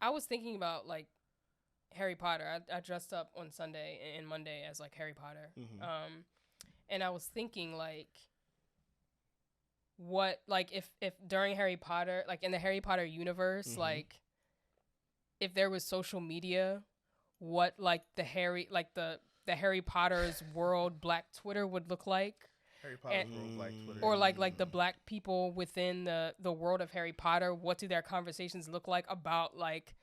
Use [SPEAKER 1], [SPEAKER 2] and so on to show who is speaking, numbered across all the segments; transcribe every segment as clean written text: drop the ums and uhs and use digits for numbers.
[SPEAKER 1] I was thinking about like Harry Potter. I dressed up on Sunday and Monday as like Harry Potter. And I was thinking like what like if during Harry Potter, like in the Harry Potter universe, like if there was social media, what like the Harry Potter's world Black Twitter would look like.
[SPEAKER 2] Harry Potter's world Black Twitter.
[SPEAKER 1] Or like the Black people within the world of Harry Potter, what do their conversations look like about like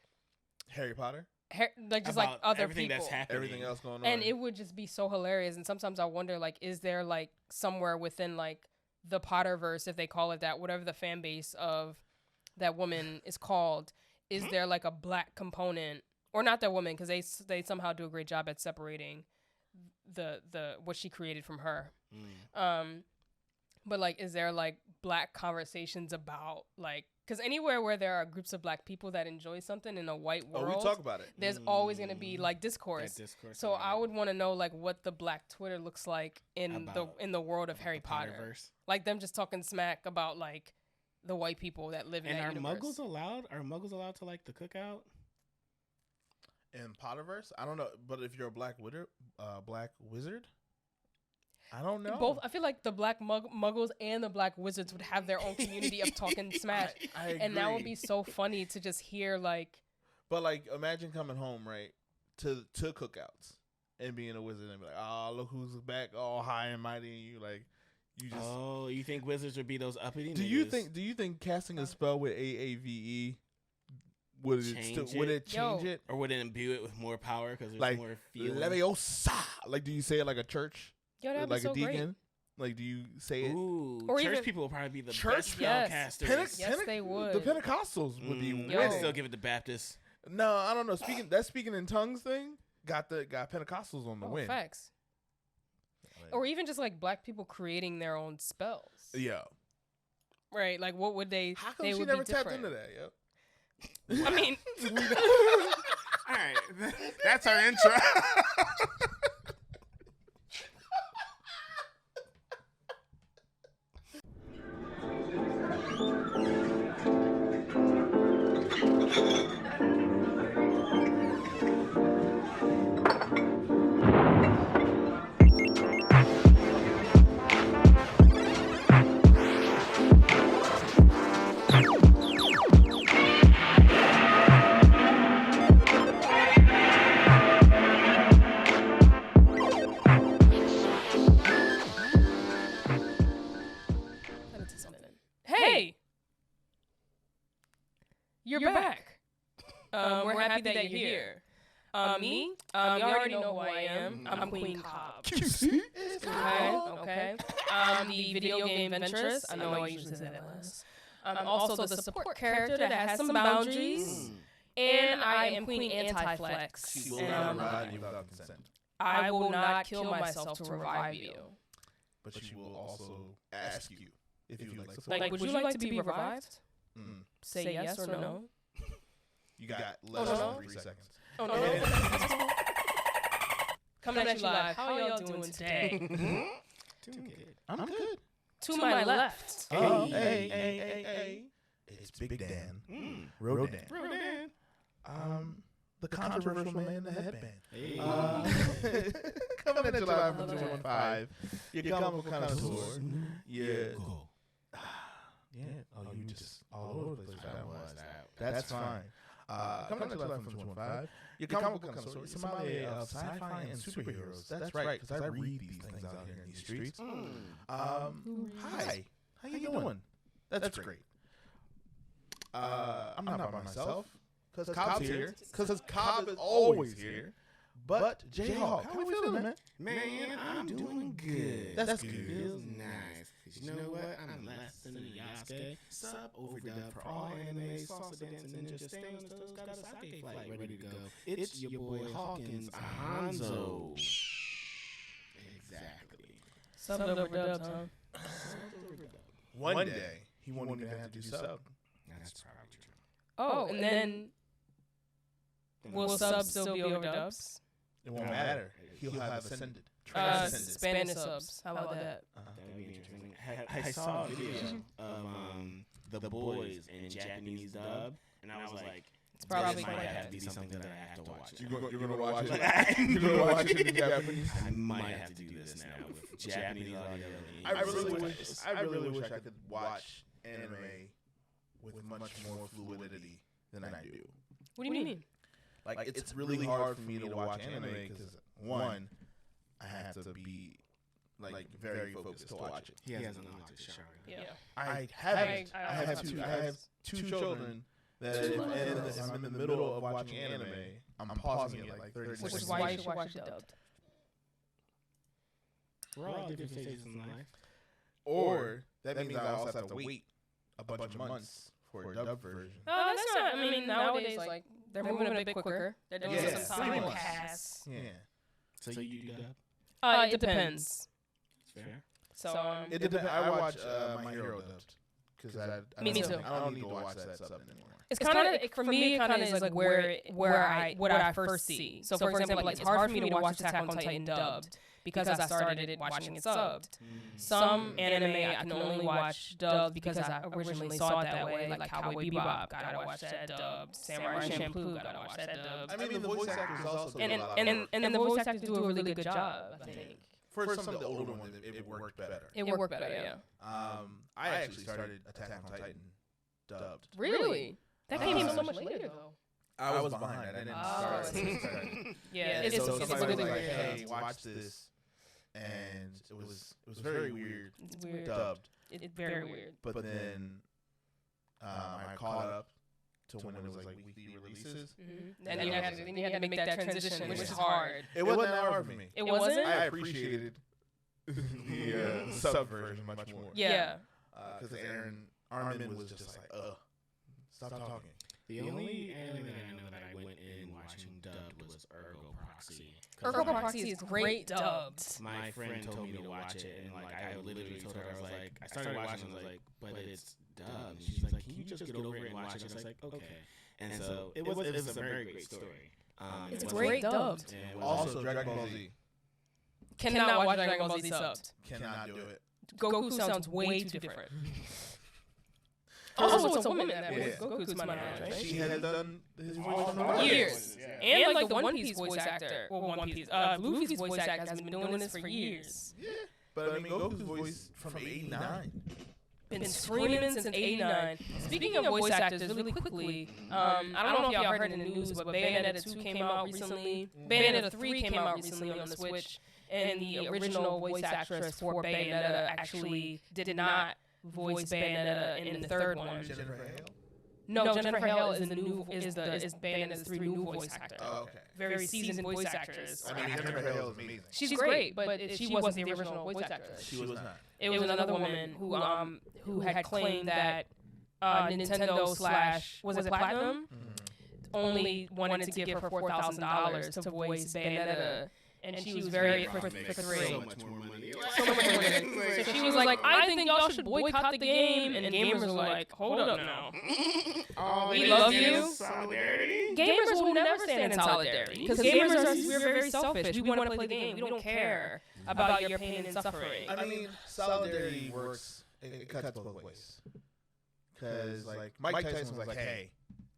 [SPEAKER 2] Harry Potter?
[SPEAKER 1] Like just
[SPEAKER 3] about
[SPEAKER 1] like other
[SPEAKER 3] everything
[SPEAKER 1] people.
[SPEAKER 3] that's happening.
[SPEAKER 2] Everything else going on.
[SPEAKER 1] And it would just be so hilarious. And sometimes I wonder, like, is there like somewhere within like the Potterverse, if they call it that, whatever the fan base of that woman is called, is there like a Black component, or not that woman, because they somehow do a great job at separating the what she created from her. But like, is there like Black conversations about like, because anywhere where there are groups of Black people that enjoy something in a white world,
[SPEAKER 2] we talk about it.
[SPEAKER 1] There's always going to be like discourse. So I would want to know like what the Black Twitter looks like in the world of Harry Potter.
[SPEAKER 3] Potterverse.
[SPEAKER 1] Like them just talking smack about like the white people that live in that universe.
[SPEAKER 3] Muggles allowed? Are Muggles allowed to like the cookout?
[SPEAKER 2] In Potterverse, I don't know, but if you're a Black wizard, I don't know.
[SPEAKER 1] Both, I feel like the Black Muggles and the Black Wizards would have their own community of talking smack,
[SPEAKER 2] I agree.
[SPEAKER 1] and that would be so funny to just hear like.
[SPEAKER 2] But like, imagine coming home right to cookouts and being a wizard and be like, "Oh, look who's back, all high and mighty," and you like, you just.
[SPEAKER 3] Oh, you think wizards would be those uppity?
[SPEAKER 2] Do you think casting a spell with AAVE would it change it,
[SPEAKER 3] or would it imbue it with more power because there's
[SPEAKER 2] like,
[SPEAKER 3] more feeling?
[SPEAKER 2] Leviosa. Like, do you say it like a church?
[SPEAKER 1] Yo, that'd
[SPEAKER 2] like
[SPEAKER 1] be so
[SPEAKER 2] a deacon?
[SPEAKER 1] great.
[SPEAKER 2] Like, do you say it?
[SPEAKER 3] Ooh,
[SPEAKER 1] or
[SPEAKER 3] church
[SPEAKER 1] even,
[SPEAKER 3] people will probably be the
[SPEAKER 2] church
[SPEAKER 3] best
[SPEAKER 1] yes.
[SPEAKER 3] spellcasters.
[SPEAKER 1] Yes, they would.
[SPEAKER 2] The Pentecostals would be
[SPEAKER 3] I'd
[SPEAKER 2] winning.
[SPEAKER 3] still give it to Baptists.
[SPEAKER 2] No, I don't know. Speaking in tongues thing got Pentecostals on the win.
[SPEAKER 1] Facts. Or even just like Black people creating their own spells.
[SPEAKER 2] Yeah.
[SPEAKER 1] Right. Like, what would they?
[SPEAKER 2] How come
[SPEAKER 1] they
[SPEAKER 2] she
[SPEAKER 1] would
[SPEAKER 2] never
[SPEAKER 1] be
[SPEAKER 2] tapped
[SPEAKER 1] different.
[SPEAKER 2] into that? Yo.
[SPEAKER 1] I mean,
[SPEAKER 3] All right, that's our intro.
[SPEAKER 1] hey, you're back. We're happy that you're here. Me, you already know who I am. I'm Queen Cobb. Okay. I'm the video game adventuress. I know I usually say that last. I'm also the support character that has some boundaries. And I am Queen Anti-Flex.
[SPEAKER 2] She will not ride you without consent.
[SPEAKER 1] I will not kill myself to revive you.
[SPEAKER 2] But she will also ask you if you would like to.
[SPEAKER 1] Like, would you like to be revived? Say yes or no.
[SPEAKER 2] You got less than 3 seconds.
[SPEAKER 1] Oh, no. Coming at you live. How are y'all doing today?
[SPEAKER 3] Doing good.
[SPEAKER 2] I'm good.
[SPEAKER 1] To my left.
[SPEAKER 2] Oh, hey. It's Big Dan. Rodan. The controversial man in the headband.
[SPEAKER 3] Hey.
[SPEAKER 2] Coming at you live from 215. Your comical connoisseur. Yeah. Oh, you just all over the place. That's fine. Coming at you live from 215. Your comical connoisseur. Somebody of sci-fi and superheroes. That's right, because I read these things out here in these streets. Hi. How you doing? That's great. I'm not by myself. Because Cobb's here. Because Cobb is always here. But Jayhawk, how we feeling, man?
[SPEAKER 3] Man, I'm doing good.
[SPEAKER 2] That's good.
[SPEAKER 3] Feels nice. 'Cause you know what? I'm less than a Yasuke. Sub overdub for all anime, salsa dancing ninja, staying on toes, got a sake flight ready to go. It's your boy Hawkins, Hanzo. Exactly.
[SPEAKER 1] Sub overdubs, huh?
[SPEAKER 2] One day, he won't even have to do sub.
[SPEAKER 3] That's probably true.
[SPEAKER 1] Oh, and then will subs still be overdubs?
[SPEAKER 2] It won't matter. He'll have ascended.
[SPEAKER 1] Spanish subs. How about that?
[SPEAKER 3] That'd be interesting. I saw a video of the boys in Japanese dub, and I was like,
[SPEAKER 1] It's probably
[SPEAKER 3] might
[SPEAKER 1] quite
[SPEAKER 3] have to be something that I have to watch.
[SPEAKER 2] You're gonna watch it. You're gonna watch it in Japanese.
[SPEAKER 3] I might have to do this now with Japanese audio.
[SPEAKER 2] I really wish I could watch anime with much more fluidity than I do.
[SPEAKER 1] What do you mean?
[SPEAKER 2] Like it's really hard for me to watch anime because one, I have to be like very focused to watch it.
[SPEAKER 3] He has unlocked his genre.
[SPEAKER 1] Yeah.
[SPEAKER 2] I haven't. I have two children that if I'm in the middle of watching anime, I'm pausing it like 30 seconds.
[SPEAKER 1] Which is why you should watch it dubbed.
[SPEAKER 3] We're all different stages in life.
[SPEAKER 2] Or that means I also have to wait a bunch of months for a dub version.
[SPEAKER 1] No, that's not. I mean, nowadays, like, they're moving a bit quicker. They're doing some
[SPEAKER 2] pretty
[SPEAKER 1] time
[SPEAKER 2] much.
[SPEAKER 1] pass.
[SPEAKER 2] Yeah.
[SPEAKER 3] So you do dub?
[SPEAKER 1] It depends.
[SPEAKER 3] Fair.
[SPEAKER 1] So,
[SPEAKER 2] It depends. I watch My Hero dubbed because
[SPEAKER 1] Me too.
[SPEAKER 2] I don't need to watch that sub anymore.
[SPEAKER 1] it's kind of, for me, it kind of is like what I first see. So, for example, like, it's hard for me to watch Attack on Titan dubbed because I started it watching it subbed. Some anime I can only watch dubbed because I originally saw it that way, like Cowboy Bebop, gotta watch that dubbed. Samurai Champloo, gotta watch that dubbed.
[SPEAKER 2] I mean, the voice actors also do a lot of work.
[SPEAKER 1] And the voice actors do a really good job, I think.
[SPEAKER 2] For some of the older ones, it worked better.
[SPEAKER 1] It worked better, yeah.
[SPEAKER 2] I actually started Attack on Titan dubbed.
[SPEAKER 1] Really? That came so much later, though.
[SPEAKER 2] I was behind. I didn't start.
[SPEAKER 1] Yeah,
[SPEAKER 2] it's
[SPEAKER 1] it's
[SPEAKER 2] somebody
[SPEAKER 1] really
[SPEAKER 2] was like,
[SPEAKER 1] weird.
[SPEAKER 2] "Hey, watch this," and it was very weird.
[SPEAKER 1] It's weird.
[SPEAKER 2] Dubbed,
[SPEAKER 1] It's very weird.
[SPEAKER 2] but then I caught up to when it was like weekly releases.
[SPEAKER 1] Mm-hmm. And then you had to make that transition, which is hard.
[SPEAKER 2] It wasn't that hard for me.
[SPEAKER 1] It wasn't?
[SPEAKER 2] I appreciated the sub version much more.
[SPEAKER 1] Yeah.
[SPEAKER 2] Because Armin was just like, stop talking.
[SPEAKER 3] The only anime that I know that I went in watching dubbed was Ergo Proxy.
[SPEAKER 1] Ergo Proxy is great dubbed.
[SPEAKER 3] My friend told me to watch it, and like I literally told her, I started watching, I was like, but it's dubbed. And she's like, can you just get over it and watch it? I was like, okay. And so it was a very great story.
[SPEAKER 1] It's great dubbed.
[SPEAKER 2] Also, Dragon Ball Z.
[SPEAKER 1] Cannot watch Dragon Ball Z subbed.
[SPEAKER 2] Cannot do it.
[SPEAKER 1] Goku sounds way too different. Also, it's a woman that voice Goku to my knowledge, right?
[SPEAKER 2] She had done his voice for
[SPEAKER 1] years. And like the One Piece voice actor, Luffy's voice actor has been doing this for years.
[SPEAKER 2] Yeah, but I mean, Goku's voice from '89.
[SPEAKER 1] Been screaming since '89. Speaking of voice actors, really quickly, I don't know if y'all heard in the news, but Bayonetta 2 came out recently. Bayonetta 3 came out recently on the Switch, and the original voice actress for Bayonetta actually did not voice Bayonetta in the third one.
[SPEAKER 2] Jennifer Hale?
[SPEAKER 1] No, Jennifer Hale is Bayonetta's 3 new voice actor.
[SPEAKER 2] Oh, okay.
[SPEAKER 1] Very seasoned voice actress.
[SPEAKER 2] I mean, Jennifer Hale is amazing.
[SPEAKER 1] She's great, but she wasn't the original voice actress.
[SPEAKER 2] She was not.
[SPEAKER 1] It was another woman who had claimed that Nintendo / was it Platinum? Only wanted to give her $4,000 to voice Bayonetta. And she was very for free.
[SPEAKER 3] So much more money.
[SPEAKER 1] So much more money. So she was like, I think y'all should boycott the game. And gamers were like, hold up now. We love you.
[SPEAKER 3] Solidarity.
[SPEAKER 1] Gamers will never stand in solidarity. Because we're very selfish. We want to play the game. We don't care about your pain and suffering.
[SPEAKER 2] I mean, solidarity works. It cuts both ways. Because like Mike Tyson was like, hey,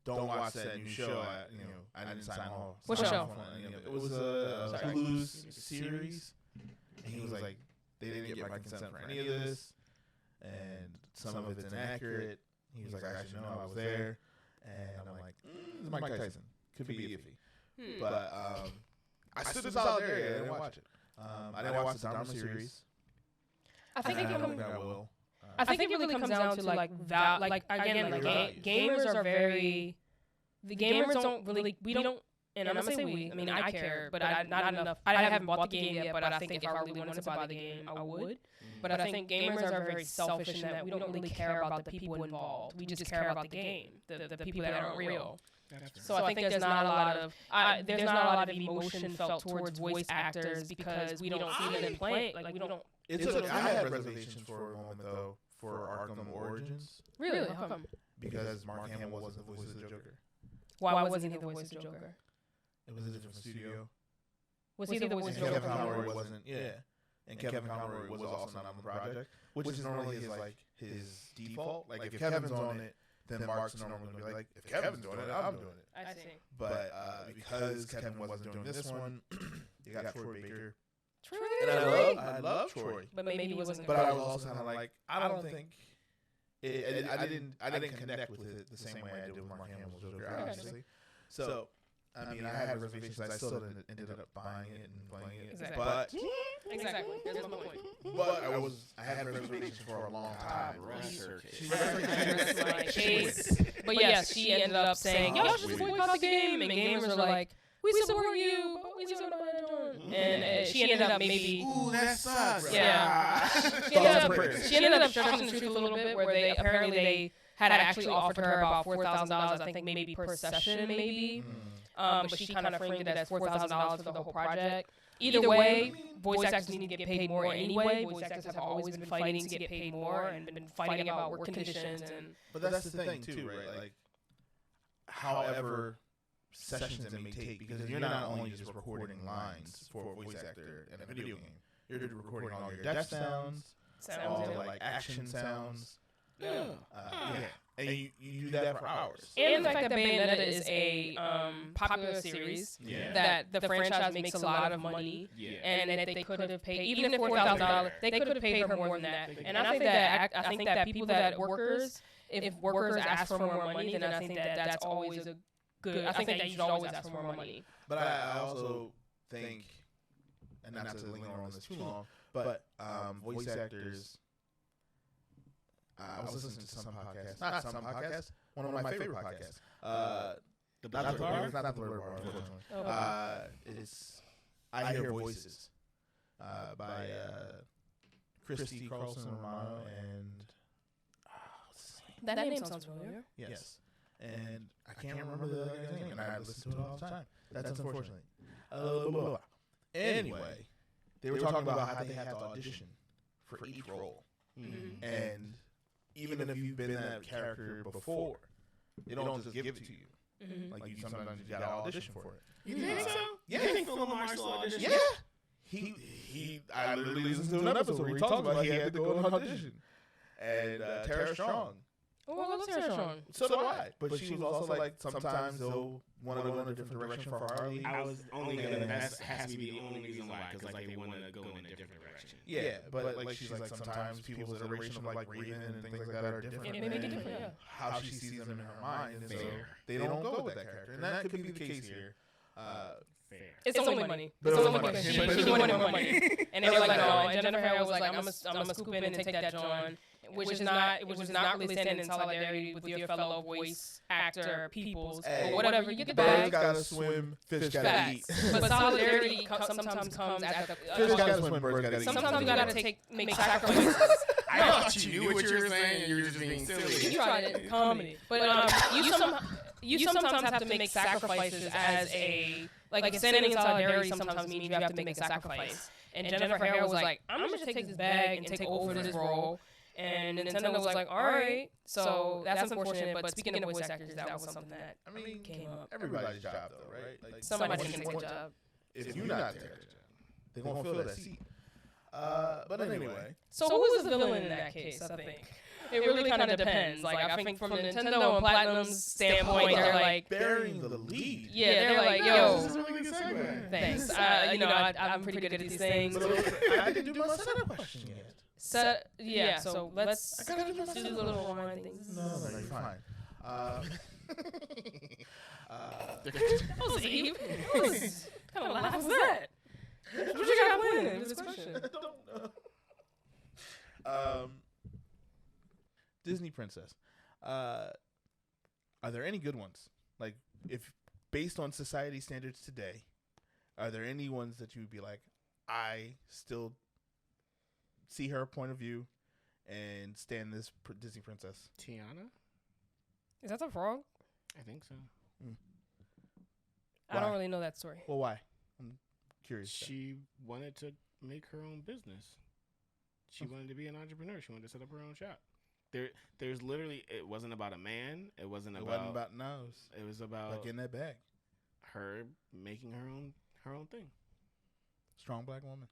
[SPEAKER 2] don't watch that new show. I didn't sign off.
[SPEAKER 1] What show?
[SPEAKER 2] It was a Hulu's series. And he was like, they didn't get my consent for any of this. And some of it's inaccurate. He was like, I actually know I was there. And I'm like, this is Mike Tyson. Could be iffy. But I stood in solidarity. I didn't watch it. I didn't watch the Dharma series.
[SPEAKER 1] I think
[SPEAKER 2] I don't think I will.
[SPEAKER 1] I think it really comes down to gamers are very. The gamers don't really. We don't. And I'm gonna say we. I mean, I care, but not enough. I haven't bought the game yet, but I think if I really wanted to buy the game, I would. But I think gamers are very selfish in that we don't really care about the people involved. We just care about the game, the people that aren't real. So I think there's not a lot of emotion felt towards voice actors because we don't see them playing. Like we don't.
[SPEAKER 2] I had reservations for a moment though for Arkham Origins.
[SPEAKER 1] Really? How come?
[SPEAKER 2] Because Mark Hamill wasn't the voice of the Joker.
[SPEAKER 1] Why wasn't he the voice of the Joker?
[SPEAKER 2] It was a different studio.
[SPEAKER 1] Was he the voice of the Joker?
[SPEAKER 2] Kevin Conroy wasn't. Yeah, and Kevin Conroy was also not on the project, which is normally his default. Like if Kevin's on it, then Mark's normally going to be like, if Kevin's doing it, I'm doing it.
[SPEAKER 1] I see.
[SPEAKER 2] But because Kevin wasn't doing this one, you got Troy Baker.
[SPEAKER 1] Troy.
[SPEAKER 2] And I love Troy.
[SPEAKER 1] But maybe he wasn't.
[SPEAKER 2] But I was also kind of like, I don't think I didn't connect with it the same way I did with Mark Hamill's Joker, obviously. So I mean, I had reservations. I still ended up buying it and playing it.
[SPEAKER 1] Exactly.
[SPEAKER 2] But
[SPEAKER 1] Exactly. There's my point.
[SPEAKER 2] but I had reservations for a long time.
[SPEAKER 1] But yes, she ended up saying, y'all should just boycott the game. And gamers were like, we support you, but we support John. And she ended up maybe...
[SPEAKER 3] Ooh, that sucks.
[SPEAKER 1] Yeah. She ended up stretching the truth a little bit, where they apparently had actually offered her about $4,000, I think maybe per session, maybe. But she kind of framed it as $4,000 for the whole project. Either way, voice actors need to get paid more anyway. Voice actors have always been fighting to get paid more and been fighting about work conditions.
[SPEAKER 2] But that's the thing too, right? Like, however sessions it may take, because you're not only just recording lines for a voice actor in a video game, you're recording all your death sounds, all the like action sounds. And you do that for hours.
[SPEAKER 1] And the fact that Bayonetta is a popular series, that the franchise makes a lot of money, and that they could have paid, even if $4,000, they could have paid her more than that. And I think that people that workers, if workers ask for more money, then I think that that's always a good. I think that you should always ask for more money.
[SPEAKER 2] But I also think, and not to linger on this too long, but voice actors. I was listening to some podcasts, not some podcasts, one of my favorite podcasts.
[SPEAKER 3] The Blerd Bar?
[SPEAKER 2] It's not the Blerd Bar, unfortunately. It's I Hear Voices by Christy Carlson Romano and
[SPEAKER 1] That name sounds familiar.
[SPEAKER 2] Yes, and I can't remember the other guy's name, and I listen to it all the time. That's unfortunate. Anyway, they were talking about how they had to audition for each role, and even if you've been that character before, they don't just give it to you. Like, you sometimes you gotta audition for it.
[SPEAKER 3] You think so?
[SPEAKER 2] Yeah.
[SPEAKER 3] You think Phil Lamar still auditioned?
[SPEAKER 2] Yeah. I literally listened to an episode where he talked about he had to go and audition. And Tara Strong.
[SPEAKER 1] Oh, I love Tara Strong.
[SPEAKER 2] So do I. But she was also like, sometimes they'll want to go in a different direction for Harley.
[SPEAKER 3] I was only gonna. That has to be the only reason why, because like they want to go in a different direction.
[SPEAKER 2] Yeah, but like she's like, sometimes people's iteration of like Raven and things like that are different.
[SPEAKER 1] It may be different, yeah.
[SPEAKER 2] How she sees them in her mind, and so they don't go with that character, and that could be the case here.
[SPEAKER 3] Fair.
[SPEAKER 1] It's only money.
[SPEAKER 2] But
[SPEAKER 1] It's
[SPEAKER 2] it's
[SPEAKER 1] only
[SPEAKER 2] only
[SPEAKER 1] because
[SPEAKER 2] money.
[SPEAKER 1] she wanted more money. And they were like, no. And Jennifer Hale was like, I'm gonna scoop in and take that John. Which is not really standing in solidarity with your fellow voice actor peoples. But whatever, you get the
[SPEAKER 2] Birds
[SPEAKER 1] bag.
[SPEAKER 2] gotta swim, fish gotta eat.
[SPEAKER 1] But solidarity sometimes comes at the...
[SPEAKER 2] Fish gotta swim, birds gotta eat.
[SPEAKER 1] Sometimes you gotta make sacrifices.
[SPEAKER 3] I thought you knew what you were saying, and you were just being silly.
[SPEAKER 1] You tried it, comedy. But you sometimes have to make sacrifices as a... Like standing in solidarity sometimes means you have to make a sacrifice. And Jennifer Hale was like, I'm gonna just take this bag and take over this role. And Nintendo was like, all right. So that's unfortunate. But speaking of voice actors, that was something that came up.
[SPEAKER 2] Everybody's job, though, right? Like,
[SPEAKER 1] Somebody can take a job.
[SPEAKER 2] If you're not there, they're going to fill that seat. But anyway.
[SPEAKER 1] So who was the villain in that case, I think? It really kind of depends. Like, I think from the Nintendo and Platinum's standpoint, they're like...
[SPEAKER 2] bearing the lead.
[SPEAKER 1] Yeah, they're like, yo...
[SPEAKER 2] This is a really good segue.
[SPEAKER 1] Thanks. I'm pretty good at these things.
[SPEAKER 2] I didn't do my setup question yet.
[SPEAKER 1] So let's do the little rewind things.
[SPEAKER 2] No, you're fine.
[SPEAKER 1] That was Eve. What kind of laugh was that? What you got playing in this question?
[SPEAKER 2] I don't know. Disney Princess. Are there any good ones? Like, if based on society standards today, are there any ones that you would be like, I still see her point of view and stand this Disney princess?
[SPEAKER 3] Tiana?
[SPEAKER 1] Is that the frog?
[SPEAKER 3] I think so.
[SPEAKER 1] I don't really know that story.
[SPEAKER 2] Well, why? I'm curious.
[SPEAKER 3] She wanted to make her own business. She wanted to be an entrepreneur. She wanted to set up her own shop. There's literally, it wasn't about a man. It wasn't about
[SPEAKER 2] nose.
[SPEAKER 3] It was about
[SPEAKER 2] like in that bag.
[SPEAKER 3] Her making her own thing.
[SPEAKER 2] Strong black woman.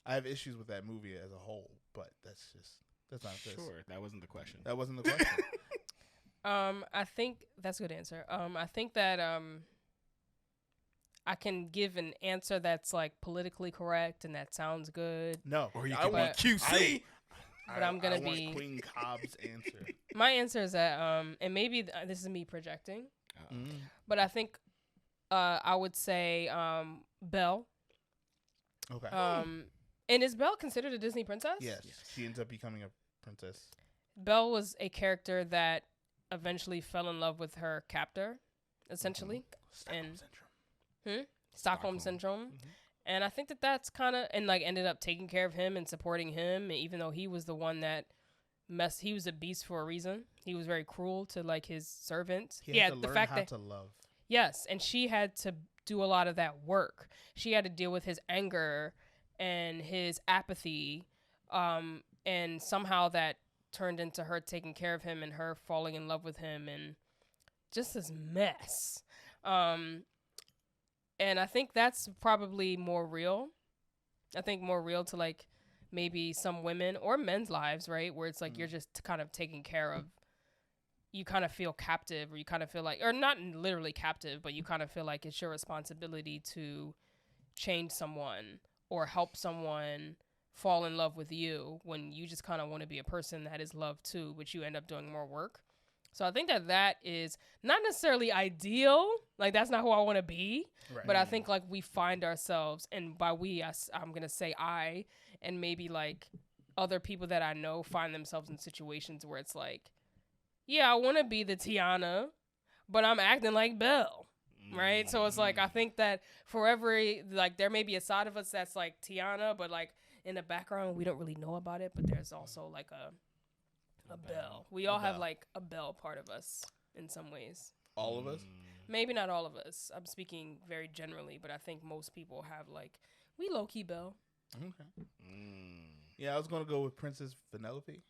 [SPEAKER 2] I have issues with that movie as a whole, but that's not this.
[SPEAKER 3] Sure, that wasn't the question.
[SPEAKER 2] That wasn't the question.
[SPEAKER 1] I think that's a good answer. I think that I can give an answer that's like politically correct and that sounds good.
[SPEAKER 2] No,
[SPEAKER 3] Or you
[SPEAKER 2] I
[SPEAKER 3] can be
[SPEAKER 2] want
[SPEAKER 3] QC.
[SPEAKER 1] But I'm gonna
[SPEAKER 2] I want
[SPEAKER 1] be-
[SPEAKER 2] Queen Cobb's answer.
[SPEAKER 1] My answer is that and maybe this is me projecting, but I think I would say Belle.
[SPEAKER 2] Okay.
[SPEAKER 1] And is Belle considered a Disney princess?
[SPEAKER 2] Yes, she ends up becoming a princess.
[SPEAKER 1] Belle was a character that eventually fell in love with her captor, essentially.
[SPEAKER 2] Stockholm
[SPEAKER 1] And-
[SPEAKER 2] syndrome.
[SPEAKER 1] Stockholm syndrome. And I think that that's kind of, and like ended up taking care of him and supporting him, even though he was the one that he was a beast for a reason. He was very cruel to like his servants.
[SPEAKER 2] He had to learn how to love.
[SPEAKER 1] Yes, and she had to do a lot of that work. She had to deal with his anger and his apathy, and somehow that turned into her taking care of him and her falling in love with him and just this mess. And I think that's probably more real. I think more real to like maybe some women or men's lives, right? Where it's like you're just kind of taken care of. You kind of feel captive, or you kind of feel like, or not literally captive, but you kind of feel like it's your responsibility to change someone or help someone fall in love with you when you just kind of want to be a person that is loved too, but you end up doing more work. So I think that that is not necessarily ideal. Like, that's not who I want to be.
[SPEAKER 2] Right.
[SPEAKER 1] But I think, like, we find ourselves, and by we, I'm going to say I, and maybe, like, other people that I know find themselves in situations where it's like, yeah, I want to be the Tiana, but I'm acting like Belle, right? So it's like, I think that for every, like, there may be a side of us that's like Tiana, but, like, in the background, we don't really know about it, but there's also, like, a Belle. We all have, like, a Belle part of us in some ways.
[SPEAKER 2] All of us?
[SPEAKER 1] Maybe not all of us. I'm speaking very generally, but I think most people have, like, we low-key Belle.
[SPEAKER 2] Okay. Yeah, I was going to go with Princess Vanellope.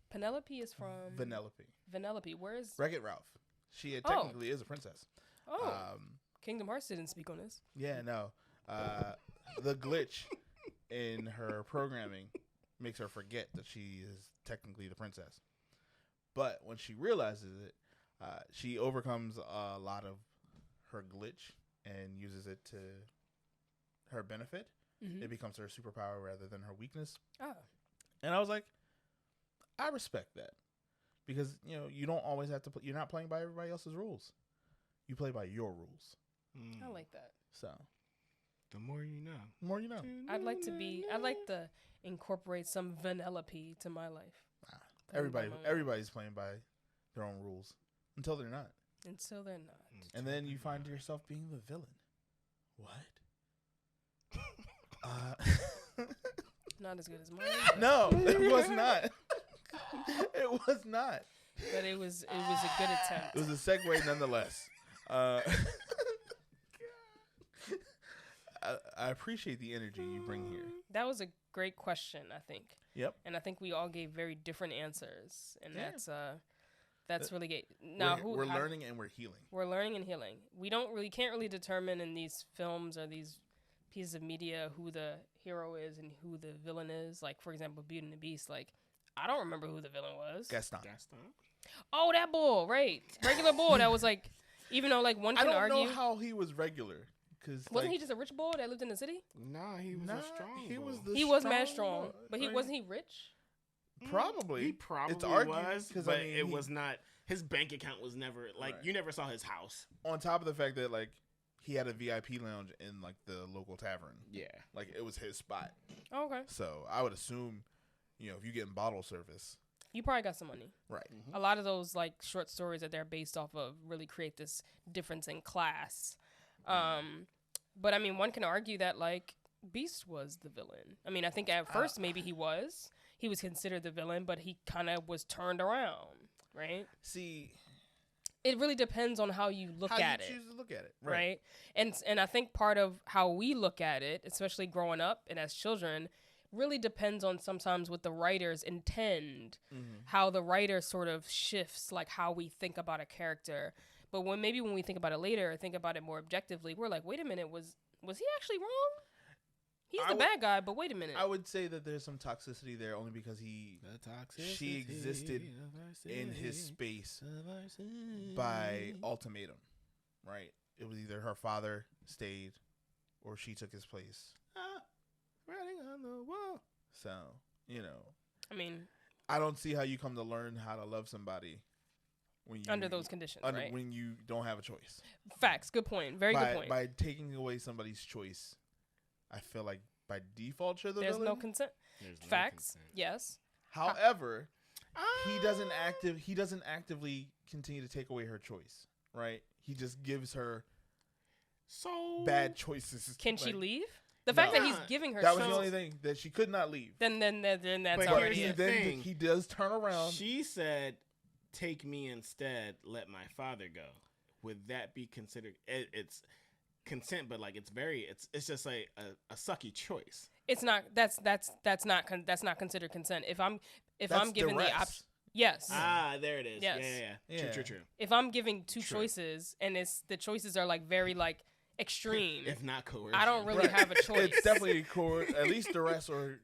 [SPEAKER 1] Penelope is from... Vanellope. Where is...
[SPEAKER 2] Wreck-It Ralph. She technically is a princess.
[SPEAKER 1] Oh. Kingdom Hearts didn't speak on this.
[SPEAKER 2] Yeah, no. The glitch in her programming makes her forget that she is technically the princess. But when she realizes it, she overcomes a lot of her glitch and uses it to her benefit.
[SPEAKER 1] Mm-hmm.
[SPEAKER 2] It becomes her superpower rather than her weakness.
[SPEAKER 1] Oh.
[SPEAKER 2] And I was like, I respect that. Because, you know, you don't always have to you're not playing by everybody else's rules. You play by your rules.
[SPEAKER 1] I like that.
[SPEAKER 2] So,
[SPEAKER 3] the more you know.
[SPEAKER 2] the more you know.
[SPEAKER 1] I'd like to incorporate some Vanellope to my life.
[SPEAKER 2] Everybody's playing by their own rules until they're not.
[SPEAKER 1] Until they're not.
[SPEAKER 2] And then you find yourself being the villain. What?
[SPEAKER 1] Not as good as mine.
[SPEAKER 2] No, it was not. It was not.
[SPEAKER 1] But it was a good attempt.
[SPEAKER 2] It was a segue nonetheless. I appreciate the energy you bring here.
[SPEAKER 1] That was a great question, I think.
[SPEAKER 2] Yep.
[SPEAKER 1] And I think we all gave very different answers, and
[SPEAKER 2] Yeah.
[SPEAKER 1] that's really great. Now
[SPEAKER 2] we're learning and we're healing.
[SPEAKER 1] We're learning and healing. We can't really determine in these films or these pieces of media who the hero is and who the villain is. Like, for example, Beauty and the Beast. Like, I don't remember who the villain was.
[SPEAKER 2] Gaston.
[SPEAKER 1] Oh, that bull, right? Regular bull. That was like, even though like one can argue.
[SPEAKER 2] I don't know how he was regular.
[SPEAKER 1] Wasn't he just a rich bull that lived in the city?
[SPEAKER 3] Nah, he was a strong bull.
[SPEAKER 1] He was mad strong, but wasn't he rich?
[SPEAKER 2] Probably.
[SPEAKER 3] He probably
[SPEAKER 2] it's argued,
[SPEAKER 3] was,
[SPEAKER 2] because
[SPEAKER 3] but it was not. His bank account was never like you never saw his house.
[SPEAKER 2] On top of the fact that like he had a VIP lounge in like the local tavern.
[SPEAKER 3] Yeah,
[SPEAKER 2] like it was his spot.
[SPEAKER 1] Oh, okay.
[SPEAKER 2] So I would assume, you know, if you get in bottle service,
[SPEAKER 1] you probably got some money.
[SPEAKER 2] Right.
[SPEAKER 1] Mm-hmm. A lot of those like short stories that they're based off of really create this difference in class. But I mean, one can argue that like Beast was the villain. I mean, I think at first maybe he was considered the villain, but he kind of was turned around, right?
[SPEAKER 2] See,
[SPEAKER 1] it really depends on how you look at it.
[SPEAKER 2] How you choose to look at it,
[SPEAKER 1] right? And I think part of how we look at it, especially growing up and as children, really depends on sometimes what the writers intend, how the writer sort of shifts like how we think about a character. But when we think about it later, think about it more objectively, we're like, wait a minute, was he actually wrong? He's the bad guy, but wait a minute.
[SPEAKER 2] I would say that there's some toxicity there only because she existed in his space by ultimatum, right? It was either her father stayed or she took his place.
[SPEAKER 3] Writing on the wall.
[SPEAKER 2] So,
[SPEAKER 1] I mean,
[SPEAKER 2] I don't see how you come to learn how to love somebody when you,
[SPEAKER 1] under those conditions, right?
[SPEAKER 2] When you don't have a choice.
[SPEAKER 1] Facts. Good point. Very good point.
[SPEAKER 2] By taking away somebody's choice, I feel like by default you're the
[SPEAKER 1] There's
[SPEAKER 2] villain.
[SPEAKER 1] no consent.
[SPEAKER 3] There's no
[SPEAKER 1] Facts.
[SPEAKER 3] consent.
[SPEAKER 1] Yes.
[SPEAKER 2] However, he doesn't actively continue to take away her choice, right? He just gives her bad choices.
[SPEAKER 1] Can she leave? The fact that he's giving her
[SPEAKER 2] that was the only thing that she could not leave.
[SPEAKER 1] Then that's
[SPEAKER 3] But
[SPEAKER 1] already
[SPEAKER 3] here's
[SPEAKER 1] it.
[SPEAKER 3] the thing.
[SPEAKER 2] He does turn around.
[SPEAKER 3] She said, "Take me instead. Let my father go." Would that be considered? It's consent, but like it's just like a sucky choice.
[SPEAKER 1] It's not. That's not considered consent. If I'm given
[SPEAKER 2] duress.
[SPEAKER 1] the option, yes.
[SPEAKER 3] There it is.
[SPEAKER 1] Yes.
[SPEAKER 3] Yeah. True.
[SPEAKER 1] If I'm giving two
[SPEAKER 3] True.
[SPEAKER 1] choices and the choices are like very like extreme,
[SPEAKER 3] If not coercion.
[SPEAKER 1] I don't really have a choice.
[SPEAKER 2] It's definitely at least duress or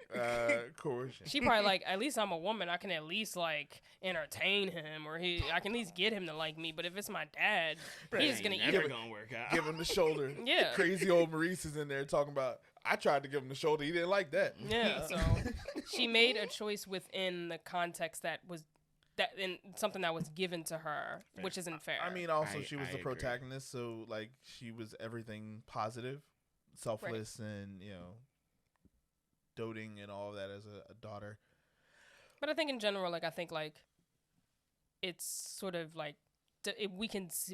[SPEAKER 2] coercion.
[SPEAKER 1] She probably like, at least I'm a woman. I can at least like entertain him, or I can at least get him to like me. But if it's my dad, he's gonna eat
[SPEAKER 3] never
[SPEAKER 1] it.
[SPEAKER 3] gonna work out.
[SPEAKER 2] Give him the shoulder.
[SPEAKER 1] Yeah.
[SPEAKER 2] Crazy old Maurice is in there talking about, I tried to give him the shoulder. He didn't like that.
[SPEAKER 1] Yeah. So she made a choice within the context that was in something that was given to her, which isn't fair.
[SPEAKER 2] I mean, also she was
[SPEAKER 3] I
[SPEAKER 2] the
[SPEAKER 3] agree.
[SPEAKER 2] protagonist, so like she was everything positive, selfless, and doting and all of that as a daughter.
[SPEAKER 1] But I think in general, like I think like it's sort of like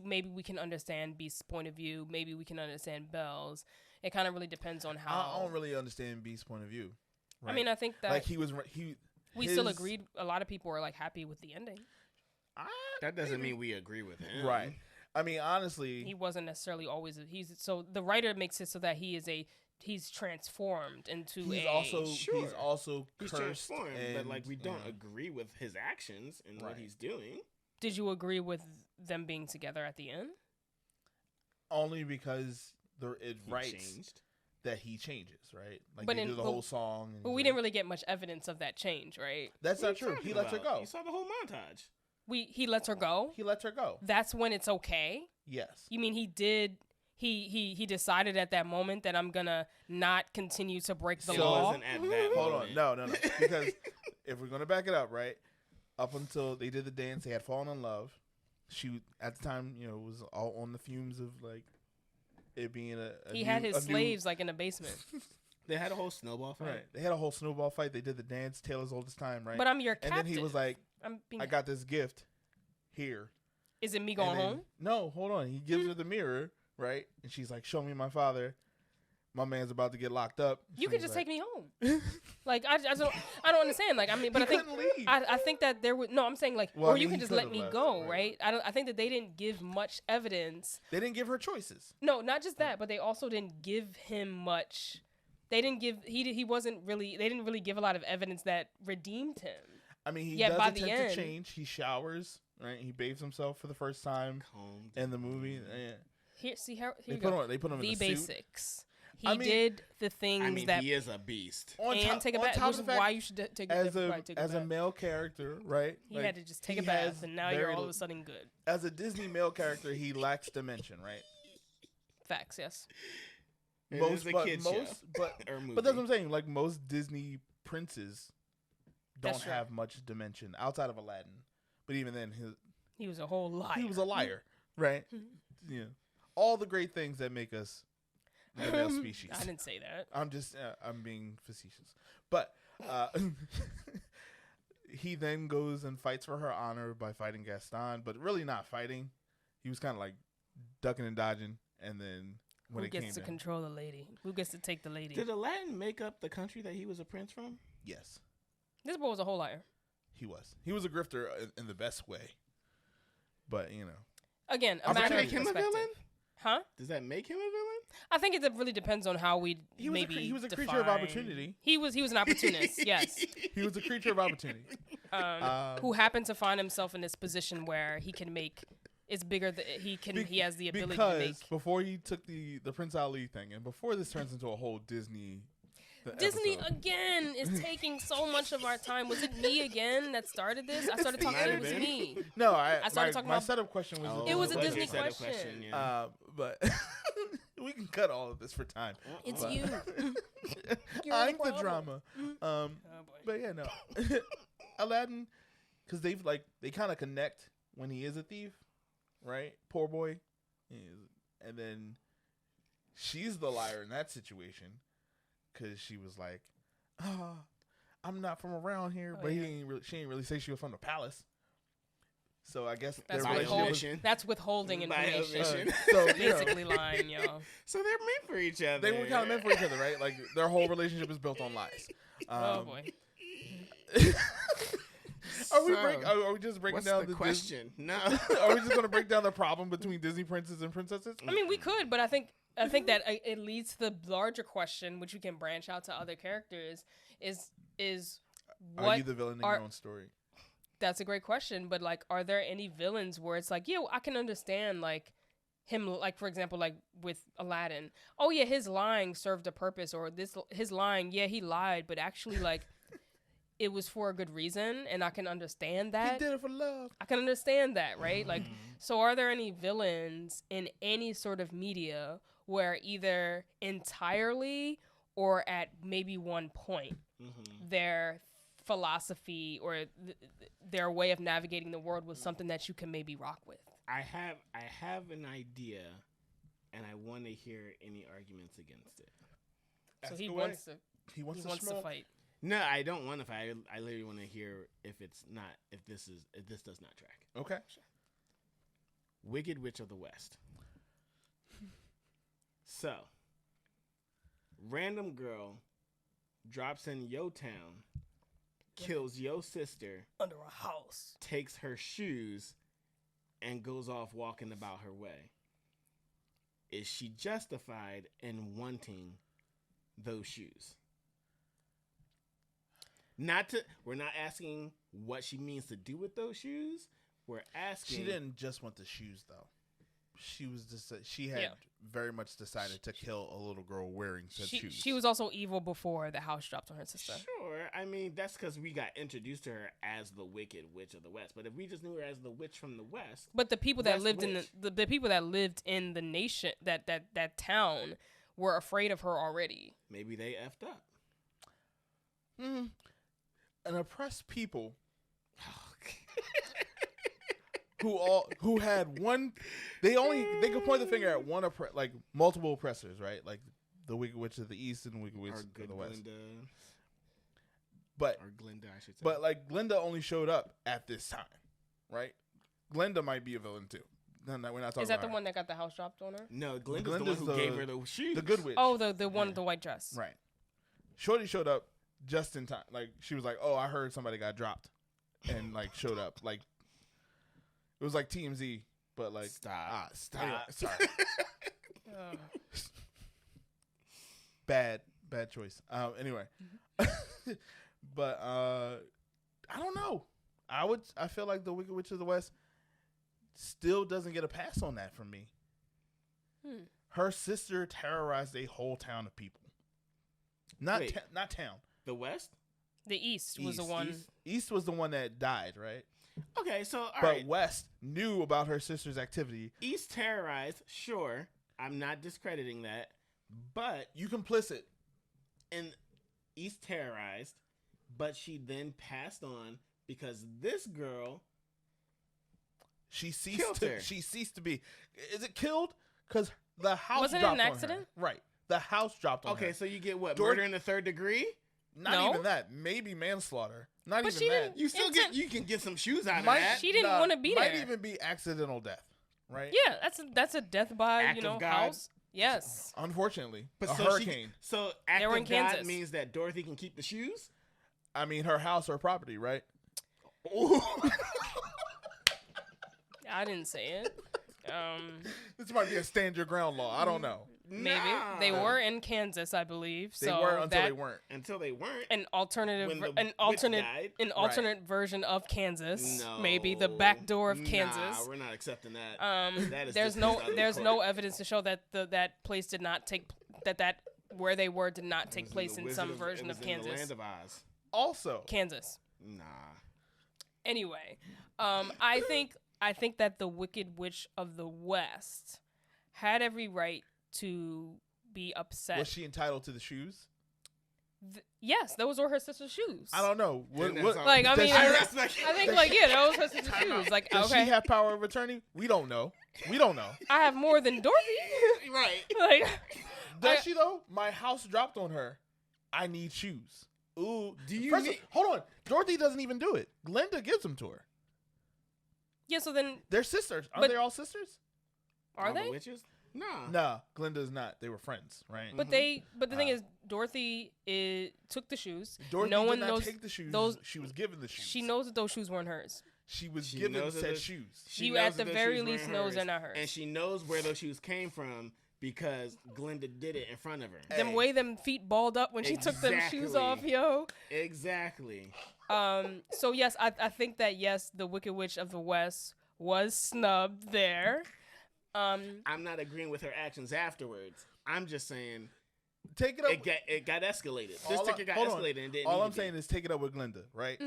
[SPEAKER 1] maybe we can understand Beast's point of view, maybe we can understand Belle's. It kind of really depends on how.
[SPEAKER 2] I don't really understand Beast's point of view.
[SPEAKER 1] I mean, I think that
[SPEAKER 2] like
[SPEAKER 1] we still agreed. A lot of people are like happy with the ending.
[SPEAKER 3] That doesn't mean we agree with him.
[SPEAKER 2] Right. I mean, honestly,
[SPEAKER 1] He wasn't necessarily always. So the writer makes it so that he's transformed into
[SPEAKER 2] he's
[SPEAKER 1] a.
[SPEAKER 2] also
[SPEAKER 3] He's
[SPEAKER 2] cursed,
[SPEAKER 3] transformed, but like we don't
[SPEAKER 2] yeah.
[SPEAKER 3] agree with his actions and what
[SPEAKER 2] Right.
[SPEAKER 3] he's doing.
[SPEAKER 1] Did you agree with them being together at the end?
[SPEAKER 2] only because it
[SPEAKER 3] He
[SPEAKER 2] writes
[SPEAKER 3] changed.
[SPEAKER 2] that he changes, right? Like
[SPEAKER 1] But
[SPEAKER 2] they
[SPEAKER 1] in-
[SPEAKER 2] do the
[SPEAKER 1] but-
[SPEAKER 2] whole song. And
[SPEAKER 1] But we didn't really get much evidence of that change, right?
[SPEAKER 2] That's
[SPEAKER 3] What
[SPEAKER 2] not
[SPEAKER 3] are you
[SPEAKER 2] true.
[SPEAKER 3] talking
[SPEAKER 2] He lets her
[SPEAKER 3] about?
[SPEAKER 2] go.
[SPEAKER 3] You saw the whole montage.
[SPEAKER 1] He lets her go.
[SPEAKER 2] He lets her go.
[SPEAKER 1] That's when it's okay.
[SPEAKER 2] Yes.
[SPEAKER 1] You mean he did? He decided at that moment that I'm gonna not continue to break the
[SPEAKER 3] It
[SPEAKER 1] law.
[SPEAKER 3] wasn't at that
[SPEAKER 2] Hold
[SPEAKER 3] moment.
[SPEAKER 2] on. No. Because if we're gonna back it up, right? Up until they did the dance, they had fallen in love. She at the time, was all on the fumes of like it being a
[SPEAKER 1] He
[SPEAKER 2] new-
[SPEAKER 1] had his
[SPEAKER 2] a new-
[SPEAKER 1] slaves like in the basement.
[SPEAKER 3] They had a whole snowball fight.
[SPEAKER 2] Right. They had a whole snowball fight. They did the dance, Taylor's oldest time, right?
[SPEAKER 1] But I'm your
[SPEAKER 2] and
[SPEAKER 1] captive.
[SPEAKER 2] then he was like,
[SPEAKER 1] I'm being,
[SPEAKER 2] I got this gift here.
[SPEAKER 1] Is it me going
[SPEAKER 2] And then-
[SPEAKER 1] home?
[SPEAKER 2] No, hold on. He gives her the mirror, right? And she's like, show me my father. My man's about to get locked up.
[SPEAKER 1] You could just take me home. Like I don't understand. Like I mean, but
[SPEAKER 2] He
[SPEAKER 1] I think
[SPEAKER 2] couldn't leave.
[SPEAKER 1] I think that there would no. I'm saying like,
[SPEAKER 2] Well, I
[SPEAKER 1] or you
[SPEAKER 2] mean,
[SPEAKER 1] can
[SPEAKER 2] he
[SPEAKER 1] just let
[SPEAKER 2] could've
[SPEAKER 1] me
[SPEAKER 2] left,
[SPEAKER 1] go,
[SPEAKER 2] right.
[SPEAKER 1] right? I think that they didn't give much evidence.
[SPEAKER 2] They didn't give her choices.
[SPEAKER 1] No, not just that, but they also didn't give him much. They didn't give he wasn't really. They didn't really give a lot of evidence that redeemed him.
[SPEAKER 2] I mean, he
[SPEAKER 1] Yeah,
[SPEAKER 2] does
[SPEAKER 1] by the
[SPEAKER 2] attempt
[SPEAKER 1] end-
[SPEAKER 2] to change. He showers, right? He bathes himself for the first time
[SPEAKER 3] Combed.
[SPEAKER 2] in the movie. Yeah.
[SPEAKER 1] Here
[SPEAKER 2] They
[SPEAKER 1] you
[SPEAKER 2] put
[SPEAKER 1] go.
[SPEAKER 2] him. They put him
[SPEAKER 1] The
[SPEAKER 2] in a suit.
[SPEAKER 1] basics. He
[SPEAKER 2] I mean-
[SPEAKER 1] did the things
[SPEAKER 3] I mean,
[SPEAKER 1] that
[SPEAKER 3] he is a beast.
[SPEAKER 1] and take a
[SPEAKER 2] on
[SPEAKER 1] bath,
[SPEAKER 2] top
[SPEAKER 1] which
[SPEAKER 2] of
[SPEAKER 1] is
[SPEAKER 2] the fact,
[SPEAKER 1] why you should take
[SPEAKER 2] as
[SPEAKER 1] a
[SPEAKER 2] a
[SPEAKER 1] bath.
[SPEAKER 2] as a male character, right?
[SPEAKER 1] He
[SPEAKER 2] Like,
[SPEAKER 1] had to just take a
[SPEAKER 2] he
[SPEAKER 1] bath,
[SPEAKER 2] has
[SPEAKER 1] and now you're
[SPEAKER 2] very
[SPEAKER 1] all of
[SPEAKER 2] l-
[SPEAKER 1] a sudden good.
[SPEAKER 2] As a Disney male character, he lacks dimension, right?
[SPEAKER 1] Facts, yes.
[SPEAKER 3] It is
[SPEAKER 2] Most,
[SPEAKER 3] a
[SPEAKER 2] but
[SPEAKER 3] kid's
[SPEAKER 2] most,
[SPEAKER 3] show.
[SPEAKER 2] but
[SPEAKER 3] Or movie.
[SPEAKER 2] but that's what I'm saying. Like most Disney princes don't
[SPEAKER 1] That's true.
[SPEAKER 2] have much dimension outside of Aladdin. But even then,
[SPEAKER 1] He was a whole liar.
[SPEAKER 2] he was a liar, right? Yeah, all the great things that make us the male species.
[SPEAKER 1] I didn't say that.
[SPEAKER 2] I'm just I'm being facetious, but he then goes and fights for her honor by fighting Gaston, but really not fighting. He was kind of like ducking and dodging, and then when
[SPEAKER 1] Who
[SPEAKER 2] it came
[SPEAKER 1] gets to
[SPEAKER 2] down,
[SPEAKER 1] control the lady? Who gets to take the lady?
[SPEAKER 3] Did Aladdin make up the country that he was a prince from?
[SPEAKER 2] yes,
[SPEAKER 1] This boy was a whole liar.
[SPEAKER 2] he was a grifter in the best way, but
[SPEAKER 1] Again, a
[SPEAKER 2] I'm
[SPEAKER 3] Does
[SPEAKER 1] matter
[SPEAKER 3] that
[SPEAKER 1] of
[SPEAKER 3] make him a
[SPEAKER 1] perspective.
[SPEAKER 3] villain?
[SPEAKER 1] Huh?
[SPEAKER 3] Does that make him a villain?
[SPEAKER 1] I think it really depends on how we
[SPEAKER 2] he was
[SPEAKER 1] maybe
[SPEAKER 2] he was a creature of
[SPEAKER 1] define-
[SPEAKER 2] opportunity.
[SPEAKER 1] He was an opportunist, yes.
[SPEAKER 2] He was a creature of opportunity.
[SPEAKER 1] Who happened to find himself in this position where he can make it's bigger than he has the ability to
[SPEAKER 2] Because
[SPEAKER 1] make.
[SPEAKER 2] before he took the Prince Ali thing, and before this turns into a whole Disney
[SPEAKER 1] Disney
[SPEAKER 2] episode.
[SPEAKER 1] again is taking so much of our time. Was it me again that started this? I started talking. It was me.
[SPEAKER 2] No,
[SPEAKER 1] I started talking
[SPEAKER 2] my
[SPEAKER 1] about-
[SPEAKER 2] setup question was.
[SPEAKER 1] It was a
[SPEAKER 3] that's
[SPEAKER 1] Disney
[SPEAKER 3] your setup
[SPEAKER 1] question.
[SPEAKER 3] Yeah.
[SPEAKER 2] But we can cut all of this for time.
[SPEAKER 1] It's
[SPEAKER 2] But-
[SPEAKER 1] you. You're
[SPEAKER 2] I'm the
[SPEAKER 1] problem.
[SPEAKER 2] drama.
[SPEAKER 1] Oh boy.
[SPEAKER 2] But yeah, no. Aladdin, because they kind of connect when he is a thief, right? Poor boy. And then she's the liar in that situation because she was like, I'm not from around here.
[SPEAKER 1] Oh,
[SPEAKER 2] but
[SPEAKER 1] yeah.
[SPEAKER 2] she ain't really say she was from the palace. So I guess
[SPEAKER 1] That's
[SPEAKER 2] their
[SPEAKER 3] by
[SPEAKER 2] relationship was,
[SPEAKER 3] omission.
[SPEAKER 1] That's withholding
[SPEAKER 3] By
[SPEAKER 1] information.
[SPEAKER 3] omission.
[SPEAKER 2] so, you know,
[SPEAKER 1] Basically lying, y'all.
[SPEAKER 3] So they're meant for each other.
[SPEAKER 2] they were kind of meant for each other, right? Like their whole relationship is built on lies.
[SPEAKER 1] Oh boy.
[SPEAKER 2] Are we just breaking
[SPEAKER 3] What's
[SPEAKER 2] down
[SPEAKER 3] the question? No.
[SPEAKER 2] Are we just going to break down the problem between Disney princes and princesses?
[SPEAKER 1] I mean, we could, but I think that it leads to the larger question, which we can branch out to other characters. Is what
[SPEAKER 2] Are you the villain in your own story?
[SPEAKER 1] That's a great question, but like, are there any villains where it's like, yeah, I can understand like him, like for example, like with Aladdin. Oh yeah, his lying served a purpose, or his lying, yeah, he lied, but actually like it was for a good reason, and I can understand that.
[SPEAKER 2] He did it for love.
[SPEAKER 1] I can understand that, right? Like, so are there any villains in any sort of media where either entirely or at maybe one point their philosophy or their way of navigating the world was something that you can maybe rock with?
[SPEAKER 3] I have an idea, and I want to hear any arguments against it.
[SPEAKER 1] So
[SPEAKER 2] Ask
[SPEAKER 1] he
[SPEAKER 2] away.
[SPEAKER 1] wants to.
[SPEAKER 2] He wants,
[SPEAKER 1] He wants to
[SPEAKER 2] smoke.
[SPEAKER 1] fight.
[SPEAKER 3] No, I don't want to fight. I literally want to hear if this does not track.
[SPEAKER 2] Okay.
[SPEAKER 3] Wicked Witch of the West. So, random girl drops in yo town, kills yo sister,
[SPEAKER 1] Under a house.
[SPEAKER 3] takes her shoes, and goes off walking about her way. Is she justified in wanting those shoes? We're not asking what she means to do with those shoes. We're asking.
[SPEAKER 2] She didn't just want the shoes, though. She was just she had
[SPEAKER 1] Yeah.
[SPEAKER 2] very much decided to kill a little girl wearing said shoes.
[SPEAKER 1] She was also evil before the house dropped on her sister.
[SPEAKER 3] Sure. I mean, that's because we got introduced to her as the Wicked Witch of the West. But if we just knew her as the witch from the West,
[SPEAKER 1] But the people that
[SPEAKER 3] West
[SPEAKER 1] lived
[SPEAKER 3] Witch.
[SPEAKER 1] in the people that lived in the nation that town were afraid of her already.
[SPEAKER 3] maybe they effed up.
[SPEAKER 2] An oppressed people who had one. They could point the finger at one like multiple oppressors, right? Like the Wicked Witch of the East and the Wicked Witch
[SPEAKER 3] Or
[SPEAKER 2] of
[SPEAKER 3] good
[SPEAKER 2] the West.
[SPEAKER 3] Glinda.
[SPEAKER 2] But
[SPEAKER 3] Or Glinda, I should say.
[SPEAKER 2] But like Glinda only showed up at this time, right? Glinda might be a villain too. No, we're not talking
[SPEAKER 1] Is that
[SPEAKER 2] about
[SPEAKER 1] the
[SPEAKER 2] her.
[SPEAKER 1] one that got the house dropped on her?
[SPEAKER 3] No, Glinda's
[SPEAKER 2] Glinda's
[SPEAKER 3] the one who gave her the shoes.
[SPEAKER 2] The good witch.
[SPEAKER 1] Oh, the one with the white dress.
[SPEAKER 2] Right. Shorty showed up just in time. Like she was like, "Oh, I heard somebody got dropped," and like showed up. Like it was like TMZ, but like
[SPEAKER 3] Stop.
[SPEAKER 2] Anyway, sorry. Bad choice. Anyway, but I don't know. I feel like the Wicked Witch of the West still doesn't get a pass on that from me. Her sister terrorized a whole town of people. Not
[SPEAKER 3] Wait.
[SPEAKER 2] not town.
[SPEAKER 3] The West?
[SPEAKER 1] The East was the one.
[SPEAKER 2] East was the one that died, right?
[SPEAKER 3] Okay, so all
[SPEAKER 2] But
[SPEAKER 3] right.
[SPEAKER 2] West knew about her sister's activity.
[SPEAKER 3] East terrorized, sure. I'm not discrediting that. But
[SPEAKER 2] You complicit.
[SPEAKER 3] and East terrorized, but she then passed on because this girl
[SPEAKER 2] She ceased
[SPEAKER 3] Killed
[SPEAKER 2] to.
[SPEAKER 3] her.
[SPEAKER 2] She ceased to be. Is it killed? Because the house
[SPEAKER 1] Wasn't it
[SPEAKER 2] dropped
[SPEAKER 1] an
[SPEAKER 2] on her.
[SPEAKER 1] accident?
[SPEAKER 2] Right. The house dropped on her.
[SPEAKER 3] Okay, so you get what?
[SPEAKER 2] Dorothy-
[SPEAKER 3] Murder in the third degree?
[SPEAKER 2] Not
[SPEAKER 1] No.
[SPEAKER 2] even that. Maybe manslaughter. Not
[SPEAKER 1] But
[SPEAKER 2] even
[SPEAKER 1] she
[SPEAKER 2] that.
[SPEAKER 1] didn't-
[SPEAKER 3] You still
[SPEAKER 1] Intent-
[SPEAKER 3] you can get some shoes out of
[SPEAKER 2] Might-
[SPEAKER 3] that.
[SPEAKER 1] She didn't wanna be
[SPEAKER 2] Might
[SPEAKER 1] there.
[SPEAKER 2] even be accidental death. Right.
[SPEAKER 1] Yeah, that's a death by
[SPEAKER 3] Act of God.
[SPEAKER 1] house. Yes.
[SPEAKER 2] Unfortunately,
[SPEAKER 3] But
[SPEAKER 2] a
[SPEAKER 3] so
[SPEAKER 2] hurricane.
[SPEAKER 3] so act
[SPEAKER 1] They were
[SPEAKER 3] of
[SPEAKER 1] in
[SPEAKER 3] God
[SPEAKER 1] Kansas.
[SPEAKER 3] means that Dorothy can keep the shoes?
[SPEAKER 2] I mean, her house, her property, right?
[SPEAKER 1] I didn't say it.
[SPEAKER 2] This might be a stand your ground law. I don't know.
[SPEAKER 1] Maybe
[SPEAKER 3] Nah.
[SPEAKER 1] they were in Kansas, I believe.
[SPEAKER 2] They
[SPEAKER 1] so
[SPEAKER 2] were until
[SPEAKER 1] that
[SPEAKER 2] they weren't.
[SPEAKER 3] Until they weren't.
[SPEAKER 1] an alternative,
[SPEAKER 3] When the
[SPEAKER 1] an
[SPEAKER 3] witch
[SPEAKER 1] alternate,
[SPEAKER 3] died?
[SPEAKER 1] an alternate version of Kansas.
[SPEAKER 3] No.
[SPEAKER 1] Maybe the back door of
[SPEAKER 3] Nah,
[SPEAKER 1] Kansas.
[SPEAKER 3] we're not accepting that.
[SPEAKER 1] Um,
[SPEAKER 3] That is
[SPEAKER 1] there's
[SPEAKER 3] just
[SPEAKER 1] no
[SPEAKER 3] out of
[SPEAKER 1] there's
[SPEAKER 3] court.
[SPEAKER 1] no evidence to show that that place did not take that where they were did not take
[SPEAKER 3] It was
[SPEAKER 1] place
[SPEAKER 3] the
[SPEAKER 1] in
[SPEAKER 3] Wizard
[SPEAKER 1] some
[SPEAKER 3] of-
[SPEAKER 1] version
[SPEAKER 3] it
[SPEAKER 1] of
[SPEAKER 3] was in the
[SPEAKER 1] Kansas.
[SPEAKER 3] Land of Oz.
[SPEAKER 2] Also,
[SPEAKER 1] Kansas.
[SPEAKER 3] Nah.
[SPEAKER 1] Anyway, I think that the Wicked Witch of the West had every right to be upset.
[SPEAKER 2] was she entitled to the shoes?
[SPEAKER 1] Yes, those were her sister's shoes.
[SPEAKER 2] I don't know. What,
[SPEAKER 3] Then
[SPEAKER 2] what,
[SPEAKER 3] that's
[SPEAKER 1] Like, I
[SPEAKER 2] does
[SPEAKER 1] mean,
[SPEAKER 2] she-
[SPEAKER 3] I
[SPEAKER 1] I
[SPEAKER 3] respect it.
[SPEAKER 1] think, like, yeah, those were her sister's shoes. Like,
[SPEAKER 2] does
[SPEAKER 1] okay,
[SPEAKER 2] she have power of attorney? We don't know. We don't know.
[SPEAKER 1] I have more than Dorothy.
[SPEAKER 3] Right.
[SPEAKER 1] Like,
[SPEAKER 2] Does she though? My house dropped on her. I need shoes. Ooh.
[SPEAKER 3] Do you
[SPEAKER 2] First,
[SPEAKER 3] need-
[SPEAKER 2] hold on. Dorothy doesn't even do it. Glenda gives them to her.
[SPEAKER 1] yeah. So then,
[SPEAKER 2] They're sisters. Aren't
[SPEAKER 1] But-
[SPEAKER 2] they all sisters?
[SPEAKER 1] are
[SPEAKER 3] All the
[SPEAKER 1] they?
[SPEAKER 3] witches? Nah.
[SPEAKER 2] Nah, Glenda's not. They were friends, right?
[SPEAKER 1] But the thing is, Dorothy took the shoes.
[SPEAKER 2] Dorothy
[SPEAKER 1] no
[SPEAKER 2] did
[SPEAKER 1] one
[SPEAKER 2] not
[SPEAKER 1] knows
[SPEAKER 2] take the shoes.
[SPEAKER 1] those.
[SPEAKER 2] She was given the shoes.
[SPEAKER 1] She knows that those shoes weren't hers.
[SPEAKER 2] She was
[SPEAKER 3] She
[SPEAKER 2] given
[SPEAKER 3] knows that
[SPEAKER 2] said
[SPEAKER 3] the-
[SPEAKER 2] shoes.
[SPEAKER 1] She
[SPEAKER 3] knows
[SPEAKER 1] at the
[SPEAKER 3] that those
[SPEAKER 1] very
[SPEAKER 3] shoes
[SPEAKER 1] least
[SPEAKER 3] weren't
[SPEAKER 1] knows
[SPEAKER 3] hers,
[SPEAKER 1] they're not hers.
[SPEAKER 3] And she knows where those shoes came from because Glenda did it in front of her.
[SPEAKER 2] Hey.
[SPEAKER 1] Them way them feet balled up when she took them shoes off,
[SPEAKER 3] Exactly.
[SPEAKER 1] yo.
[SPEAKER 3] Exactly.
[SPEAKER 1] So yes, I think that yes, the Wicked Witch of the West was snubbed there.
[SPEAKER 3] I'm not agreeing with her actions afterwards. I'm just saying
[SPEAKER 2] Take it up.
[SPEAKER 3] it got escalated. This
[SPEAKER 2] All
[SPEAKER 3] ticket got
[SPEAKER 2] hold on.
[SPEAKER 3] escalated and didn't
[SPEAKER 2] All
[SPEAKER 3] need
[SPEAKER 2] I'm
[SPEAKER 3] to
[SPEAKER 2] saying
[SPEAKER 3] be.
[SPEAKER 2] is take it up with Glenda, right?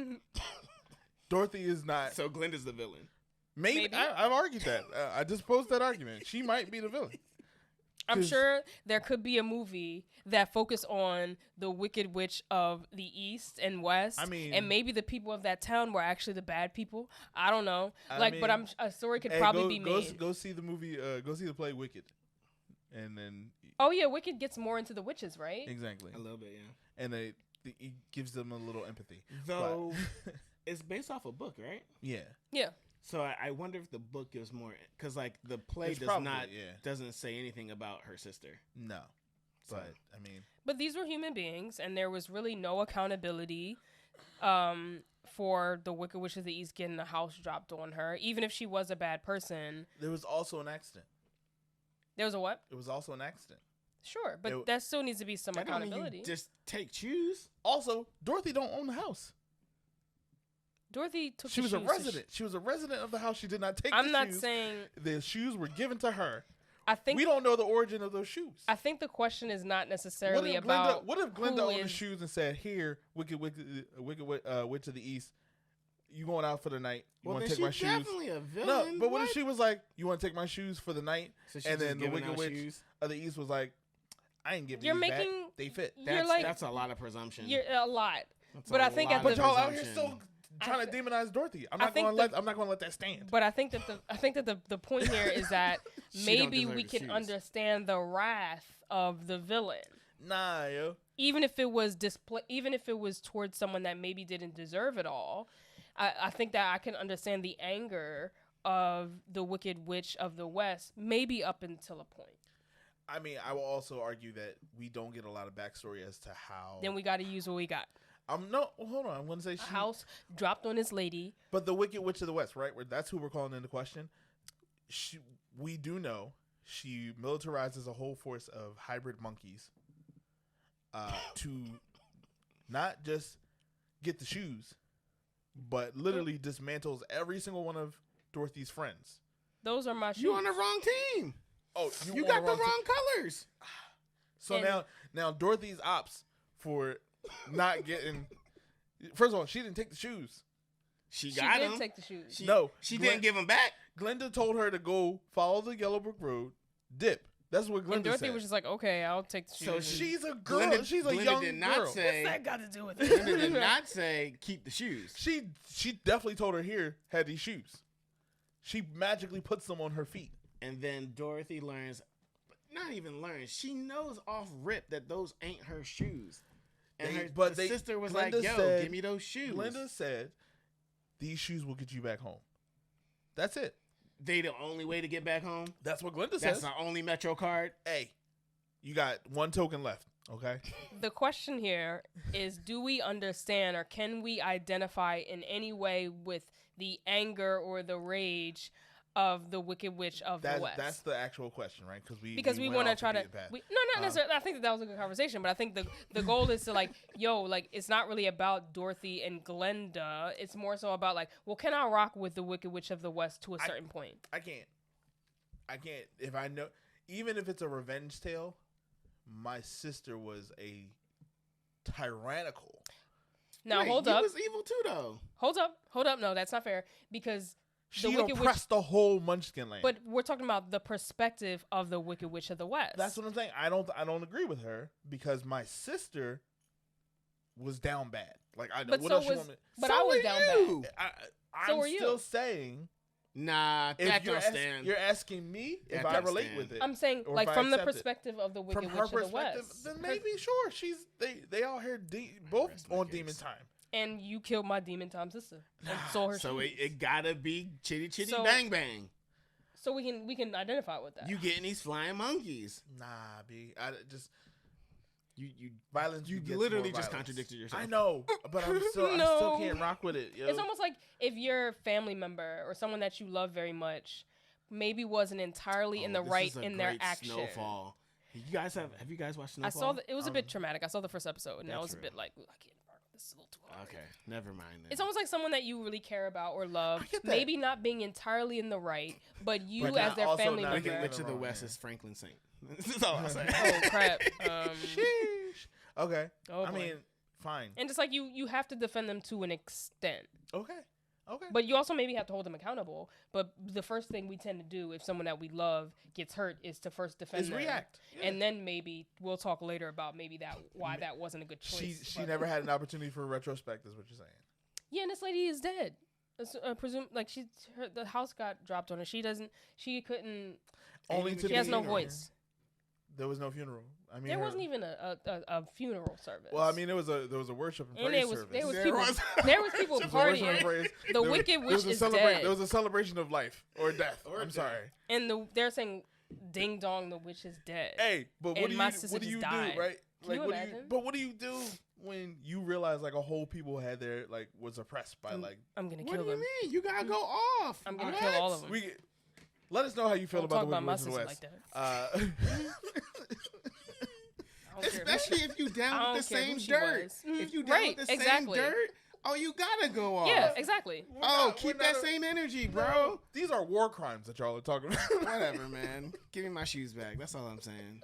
[SPEAKER 2] Dorothy is not.
[SPEAKER 3] So Glenda's the villain.
[SPEAKER 2] Maybe. I've argued that. I just posed that argument. She might be the villain.
[SPEAKER 1] I'm
[SPEAKER 2] 'Cause-
[SPEAKER 1] sure there could be a movie that focused on the Wicked Witch of the East and West.
[SPEAKER 2] I mean-
[SPEAKER 1] and maybe the people of that town were actually the bad people. I don't know.
[SPEAKER 2] I
[SPEAKER 1] But
[SPEAKER 2] mean,
[SPEAKER 1] a story could
[SPEAKER 2] Hey,
[SPEAKER 1] probably
[SPEAKER 2] go,
[SPEAKER 1] be
[SPEAKER 2] go,
[SPEAKER 1] made.
[SPEAKER 2] go see the movie. Go see the play Wicked, and then
[SPEAKER 1] Oh yeah, Wicked gets more into the witches, right?
[SPEAKER 2] exactly,
[SPEAKER 3] A little bit, yeah.
[SPEAKER 2] and it gives them a little empathy.
[SPEAKER 3] Though it's based off a book, right?
[SPEAKER 2] Yeah,
[SPEAKER 1] Yeah.
[SPEAKER 3] So I wonder if the book gives more, because like the play
[SPEAKER 2] It's
[SPEAKER 3] does
[SPEAKER 2] probably,
[SPEAKER 3] not
[SPEAKER 2] yeah.
[SPEAKER 3] doesn't say anything about her sister.
[SPEAKER 2] no,
[SPEAKER 3] So-
[SPEAKER 2] but I mean,
[SPEAKER 1] But these were human beings, and there was really no accountability for the Wicked Witch of the East getting a house dropped on her, even if she was a bad person.
[SPEAKER 2] there was also an accident.
[SPEAKER 1] There was a what?
[SPEAKER 2] It was also an accident.
[SPEAKER 1] Sure, but
[SPEAKER 2] It-
[SPEAKER 1] that still needs to be some
[SPEAKER 3] That don't mean
[SPEAKER 1] accountability.
[SPEAKER 3] you just choose.
[SPEAKER 2] Also, Dorothy don't own the house.
[SPEAKER 1] Dorothy took
[SPEAKER 2] She
[SPEAKER 1] the
[SPEAKER 2] was a
[SPEAKER 1] shoes, so
[SPEAKER 2] resident. She was a resident of the house. She did not take
[SPEAKER 1] I'm
[SPEAKER 2] the
[SPEAKER 1] not
[SPEAKER 2] shoes.
[SPEAKER 1] saying.
[SPEAKER 2] The shoes were given to her.
[SPEAKER 1] I think.
[SPEAKER 2] We don't know the origin of those shoes.
[SPEAKER 1] I think the question is not
[SPEAKER 2] What
[SPEAKER 1] necessarily
[SPEAKER 2] if
[SPEAKER 1] about.
[SPEAKER 2] What if Glenda
[SPEAKER 1] who
[SPEAKER 2] owned the
[SPEAKER 1] is-
[SPEAKER 2] shoes and said, "Here, Wicked Witch of the East, you going out for the night? You
[SPEAKER 3] Well,
[SPEAKER 2] want
[SPEAKER 3] then
[SPEAKER 2] to take
[SPEAKER 3] she's
[SPEAKER 2] my shoes?"
[SPEAKER 3] definitely a
[SPEAKER 2] No,
[SPEAKER 3] villain.
[SPEAKER 2] but what if she was like, "You want to take my shoes for the night?"
[SPEAKER 3] So she's
[SPEAKER 2] and
[SPEAKER 3] just
[SPEAKER 2] then the
[SPEAKER 3] giving
[SPEAKER 2] Wicked
[SPEAKER 3] out
[SPEAKER 2] Witch
[SPEAKER 3] shoes?
[SPEAKER 2] of the East was like, "I ain't giving
[SPEAKER 1] You're
[SPEAKER 2] these
[SPEAKER 1] making-
[SPEAKER 2] back. They fit."
[SPEAKER 1] You're
[SPEAKER 3] That's
[SPEAKER 1] like
[SPEAKER 3] that's a lot of presumption.
[SPEAKER 1] you're a lot.
[SPEAKER 3] That's
[SPEAKER 1] but
[SPEAKER 3] a
[SPEAKER 1] I think
[SPEAKER 3] lot
[SPEAKER 1] at
[SPEAKER 3] of
[SPEAKER 1] the-
[SPEAKER 2] But y'all out here
[SPEAKER 3] presumption.
[SPEAKER 2] still trying to demonize Dorothy. I'm
[SPEAKER 1] I
[SPEAKER 2] not
[SPEAKER 1] think
[SPEAKER 2] going to let. I'm not going to let that stand.
[SPEAKER 1] But I think that the point here is that
[SPEAKER 3] She don't
[SPEAKER 1] maybe
[SPEAKER 3] deserve
[SPEAKER 1] we
[SPEAKER 3] the
[SPEAKER 1] can
[SPEAKER 3] shoes.
[SPEAKER 1] understand the wrath of the villain,
[SPEAKER 2] Nah, yo.
[SPEAKER 1] even if it was even if it was towards someone that maybe didn't deserve it all. I think that I can understand the anger of the Wicked Witch of the West, maybe up until a point.
[SPEAKER 2] I mean, I will also argue that we don't get a lot of backstory as to how.
[SPEAKER 1] Then we got to use what we got.
[SPEAKER 2] No, hold on. I'm going to say
[SPEAKER 1] A house dropped on this lady.
[SPEAKER 2] But the Wicked Witch of the West, right? That's who we're calling into question. We do know she militarizes a whole force of hybrid monkeys to not just get the shoes, but literally dismantles every single one of Dorothy's friends.
[SPEAKER 1] Those are my shoes.
[SPEAKER 3] You on the wrong team.
[SPEAKER 2] Oh,
[SPEAKER 3] You
[SPEAKER 2] on
[SPEAKER 3] got the
[SPEAKER 2] team.
[SPEAKER 3] wrong colors.
[SPEAKER 2] So
[SPEAKER 1] And-
[SPEAKER 2] now Dorothy's ops for not getting. First of all, she didn't take the shoes.
[SPEAKER 3] She
[SPEAKER 1] She
[SPEAKER 3] got
[SPEAKER 1] did
[SPEAKER 3] them.
[SPEAKER 1] take the shoes.
[SPEAKER 3] She didn't give them back.
[SPEAKER 2] Glenda told her to go follow the Yellow Brick Road, dip. That's what Glenda
[SPEAKER 1] And Dorothy
[SPEAKER 2] said.
[SPEAKER 1] was just like, okay, I'll take the shoes.
[SPEAKER 3] So
[SPEAKER 2] She's a girl.
[SPEAKER 3] Glenda-
[SPEAKER 2] She's a
[SPEAKER 3] Glenda
[SPEAKER 2] young
[SPEAKER 3] did not
[SPEAKER 2] girl.
[SPEAKER 3] say-
[SPEAKER 1] What's that got to do with
[SPEAKER 3] Glenda did
[SPEAKER 1] it?
[SPEAKER 3] not say keep the shoes.
[SPEAKER 2] She definitely told her here had these shoes. She magically puts them on her feet.
[SPEAKER 3] And then Dorothy learns, not even learns, she knows off rip that those ain't her shoes. And her sister was like,
[SPEAKER 2] Glenda
[SPEAKER 3] yo,
[SPEAKER 2] said-
[SPEAKER 3] give me those shoes.
[SPEAKER 2] Glenda said, "These shoes will get you back home." That's it.
[SPEAKER 3] They the only way to get back home?
[SPEAKER 2] That's what Glenda
[SPEAKER 3] That's
[SPEAKER 2] says.
[SPEAKER 3] the only Metro card?
[SPEAKER 2] Hey, you got one token left. Okay.
[SPEAKER 1] The question here is, do we understand or can we identify in any way with the anger or the rage of the Wicked Witch of the West?
[SPEAKER 2] That's the actual question, right? Because we
[SPEAKER 1] we
[SPEAKER 2] went
[SPEAKER 1] want to
[SPEAKER 2] off the
[SPEAKER 1] try to
[SPEAKER 2] beaten path.
[SPEAKER 1] not necessarily. I think that was a good conversation, but I think the goal is to like it's not really about Dorothy and Glenda. It's more so about like, well, can I rock with the Wicked Witch of the West to a certain point?
[SPEAKER 2] I can't. If I know, even if it's a revenge tale, my sister was a tyrannical.
[SPEAKER 1] Now
[SPEAKER 3] Wait,
[SPEAKER 1] hold
[SPEAKER 3] you
[SPEAKER 1] up.
[SPEAKER 3] was evil too, though.
[SPEAKER 1] Hold up. No, that's not fair because
[SPEAKER 2] She
[SPEAKER 1] the Wicked
[SPEAKER 2] oppressed the whole Munchkin land.
[SPEAKER 1] But we're talking about the perspective of the Wicked Witch of the West.
[SPEAKER 2] That's what I'm saying. I don't agree with her because my sister was down bad. Like I know
[SPEAKER 1] But
[SPEAKER 2] what
[SPEAKER 1] so
[SPEAKER 2] else you
[SPEAKER 1] was-
[SPEAKER 2] want me.
[SPEAKER 1] But
[SPEAKER 3] So
[SPEAKER 1] I was
[SPEAKER 3] were
[SPEAKER 1] down
[SPEAKER 3] you.
[SPEAKER 1] bad.
[SPEAKER 2] I'm
[SPEAKER 1] were you.
[SPEAKER 2] still saying.
[SPEAKER 3] Nah,
[SPEAKER 2] If
[SPEAKER 3] that
[SPEAKER 2] you're,
[SPEAKER 3] don't stand.
[SPEAKER 2] you're asking me if
[SPEAKER 3] That
[SPEAKER 2] I
[SPEAKER 3] don't
[SPEAKER 2] relate
[SPEAKER 3] stand.
[SPEAKER 2] with it.
[SPEAKER 1] I'm saying,
[SPEAKER 2] or
[SPEAKER 1] like,
[SPEAKER 2] if I
[SPEAKER 1] from the
[SPEAKER 2] accept it.
[SPEAKER 1] perspective of the Wicked
[SPEAKER 2] From
[SPEAKER 1] Witch
[SPEAKER 2] her
[SPEAKER 1] of the
[SPEAKER 2] perspective,
[SPEAKER 1] West.
[SPEAKER 2] then maybe sure they all here both
[SPEAKER 3] Rest my
[SPEAKER 2] on
[SPEAKER 3] case.
[SPEAKER 2] demon time.
[SPEAKER 1] And you killed my demon time sister and stole her
[SPEAKER 3] So
[SPEAKER 1] shoes.
[SPEAKER 3] it gotta be chitty chitty
[SPEAKER 1] So-
[SPEAKER 3] bang bang.
[SPEAKER 1] So we can identify with that.
[SPEAKER 3] You getting these flying monkeys.
[SPEAKER 2] Nah, B. I just
[SPEAKER 3] You
[SPEAKER 2] violence.
[SPEAKER 3] you
[SPEAKER 2] begets
[SPEAKER 3] literally
[SPEAKER 2] more
[SPEAKER 3] just
[SPEAKER 2] violence.
[SPEAKER 3] contradicted yourself.
[SPEAKER 2] I know, but I still
[SPEAKER 1] No.
[SPEAKER 2] can't rock with it. Yo.
[SPEAKER 1] It's almost like if your family member or someone that you love very much maybe wasn't entirely in the
[SPEAKER 3] this
[SPEAKER 1] right
[SPEAKER 3] is a
[SPEAKER 1] in their
[SPEAKER 3] great
[SPEAKER 1] action.
[SPEAKER 3] Snowfall. You guys have you guys watched Snowfall?
[SPEAKER 1] I saw it was a bit traumatic. I saw the first episode and I
[SPEAKER 3] That's
[SPEAKER 1] was a
[SPEAKER 3] real.
[SPEAKER 1] bit like, ooh, I can't rock with this. Is a little too hard.
[SPEAKER 3] Okay, never mind. Then.
[SPEAKER 1] It's almost like someone that you really care about or love,
[SPEAKER 2] I get that.
[SPEAKER 1] maybe not being entirely in the right, but you
[SPEAKER 2] But
[SPEAKER 1] as
[SPEAKER 2] not
[SPEAKER 1] their
[SPEAKER 2] also
[SPEAKER 1] family
[SPEAKER 2] not
[SPEAKER 1] member.
[SPEAKER 2] getting
[SPEAKER 3] Wicked Witch of the
[SPEAKER 2] wrong,
[SPEAKER 3] West
[SPEAKER 2] yeah.
[SPEAKER 3] is Franklin Saint. That's all I'm saying.
[SPEAKER 1] Oh crap.
[SPEAKER 2] Sheesh. Okay.
[SPEAKER 1] Oh,
[SPEAKER 2] I
[SPEAKER 1] boy.
[SPEAKER 2] mean, fine.
[SPEAKER 1] And just like you have to defend them to an extent.
[SPEAKER 2] Okay. Okay.
[SPEAKER 1] But you also maybe have to hold them accountable. But the first thing we tend to do if someone that we love gets hurt is to first defend
[SPEAKER 2] Is
[SPEAKER 1] them.
[SPEAKER 2] react. Yeah.
[SPEAKER 1] And then maybe we'll talk later about maybe why that wasn't a good choice.
[SPEAKER 2] She
[SPEAKER 1] But-
[SPEAKER 2] never had an opportunity for a retrospect, is what you're saying.
[SPEAKER 1] Yeah, and this lady is dead. Presume like the house got dropped on her. She couldn't.
[SPEAKER 2] Only to
[SPEAKER 1] She has
[SPEAKER 2] be-
[SPEAKER 1] no voice.
[SPEAKER 2] There was no funeral. I mean,
[SPEAKER 1] There
[SPEAKER 2] her-
[SPEAKER 1] wasn't even a funeral service.
[SPEAKER 2] Well, I mean, there was a worship and
[SPEAKER 1] And
[SPEAKER 2] praise
[SPEAKER 1] there was-
[SPEAKER 2] service.
[SPEAKER 1] there was
[SPEAKER 3] There
[SPEAKER 1] people-
[SPEAKER 3] was-
[SPEAKER 1] there was people
[SPEAKER 2] There was worship and
[SPEAKER 1] partying.
[SPEAKER 2] praise.
[SPEAKER 1] The
[SPEAKER 2] There was-
[SPEAKER 1] Wicked
[SPEAKER 2] there
[SPEAKER 1] Witch
[SPEAKER 2] was a
[SPEAKER 1] is
[SPEAKER 2] celebration-
[SPEAKER 1] dead.
[SPEAKER 2] There was a celebration of life or death.
[SPEAKER 3] Or
[SPEAKER 2] I'm
[SPEAKER 3] death.
[SPEAKER 2] sorry.
[SPEAKER 1] And they're saying, "Ding dong, the witch is dead."
[SPEAKER 2] Hey, but
[SPEAKER 1] And
[SPEAKER 2] what do
[SPEAKER 1] my
[SPEAKER 2] you
[SPEAKER 1] sister
[SPEAKER 2] what do
[SPEAKER 1] just
[SPEAKER 2] you
[SPEAKER 1] died.
[SPEAKER 2] do, right?
[SPEAKER 1] Can you
[SPEAKER 2] what
[SPEAKER 1] imagine?
[SPEAKER 2] but what do you do when you realize like a whole people had their like was oppressed by like
[SPEAKER 1] I'm gonna
[SPEAKER 3] What
[SPEAKER 1] kill
[SPEAKER 3] do you
[SPEAKER 1] them.
[SPEAKER 3] mean? You gotta go off.
[SPEAKER 1] I'm gonna
[SPEAKER 3] What?
[SPEAKER 1] kill all of them.
[SPEAKER 2] we let us know how you feel
[SPEAKER 1] Don't
[SPEAKER 2] about
[SPEAKER 1] talk
[SPEAKER 2] the
[SPEAKER 1] about
[SPEAKER 2] Wicked
[SPEAKER 1] my
[SPEAKER 2] Witch of the
[SPEAKER 1] sister
[SPEAKER 2] West.
[SPEAKER 1] like I don't care.
[SPEAKER 3] Especially if you
[SPEAKER 1] I
[SPEAKER 3] down
[SPEAKER 1] don't
[SPEAKER 3] with the
[SPEAKER 1] care who
[SPEAKER 3] same
[SPEAKER 1] she
[SPEAKER 3] dirt.
[SPEAKER 1] was.
[SPEAKER 3] If you down
[SPEAKER 1] Right,
[SPEAKER 3] with the
[SPEAKER 1] exactly.
[SPEAKER 3] same dirt, oh, you gotta go off.
[SPEAKER 1] Yeah, exactly.
[SPEAKER 3] Oh, keep that same energy, bro.
[SPEAKER 2] These are war crimes that y'all are talking about.
[SPEAKER 3] Whatever, man. Give me my shoes back. That's all I'm saying.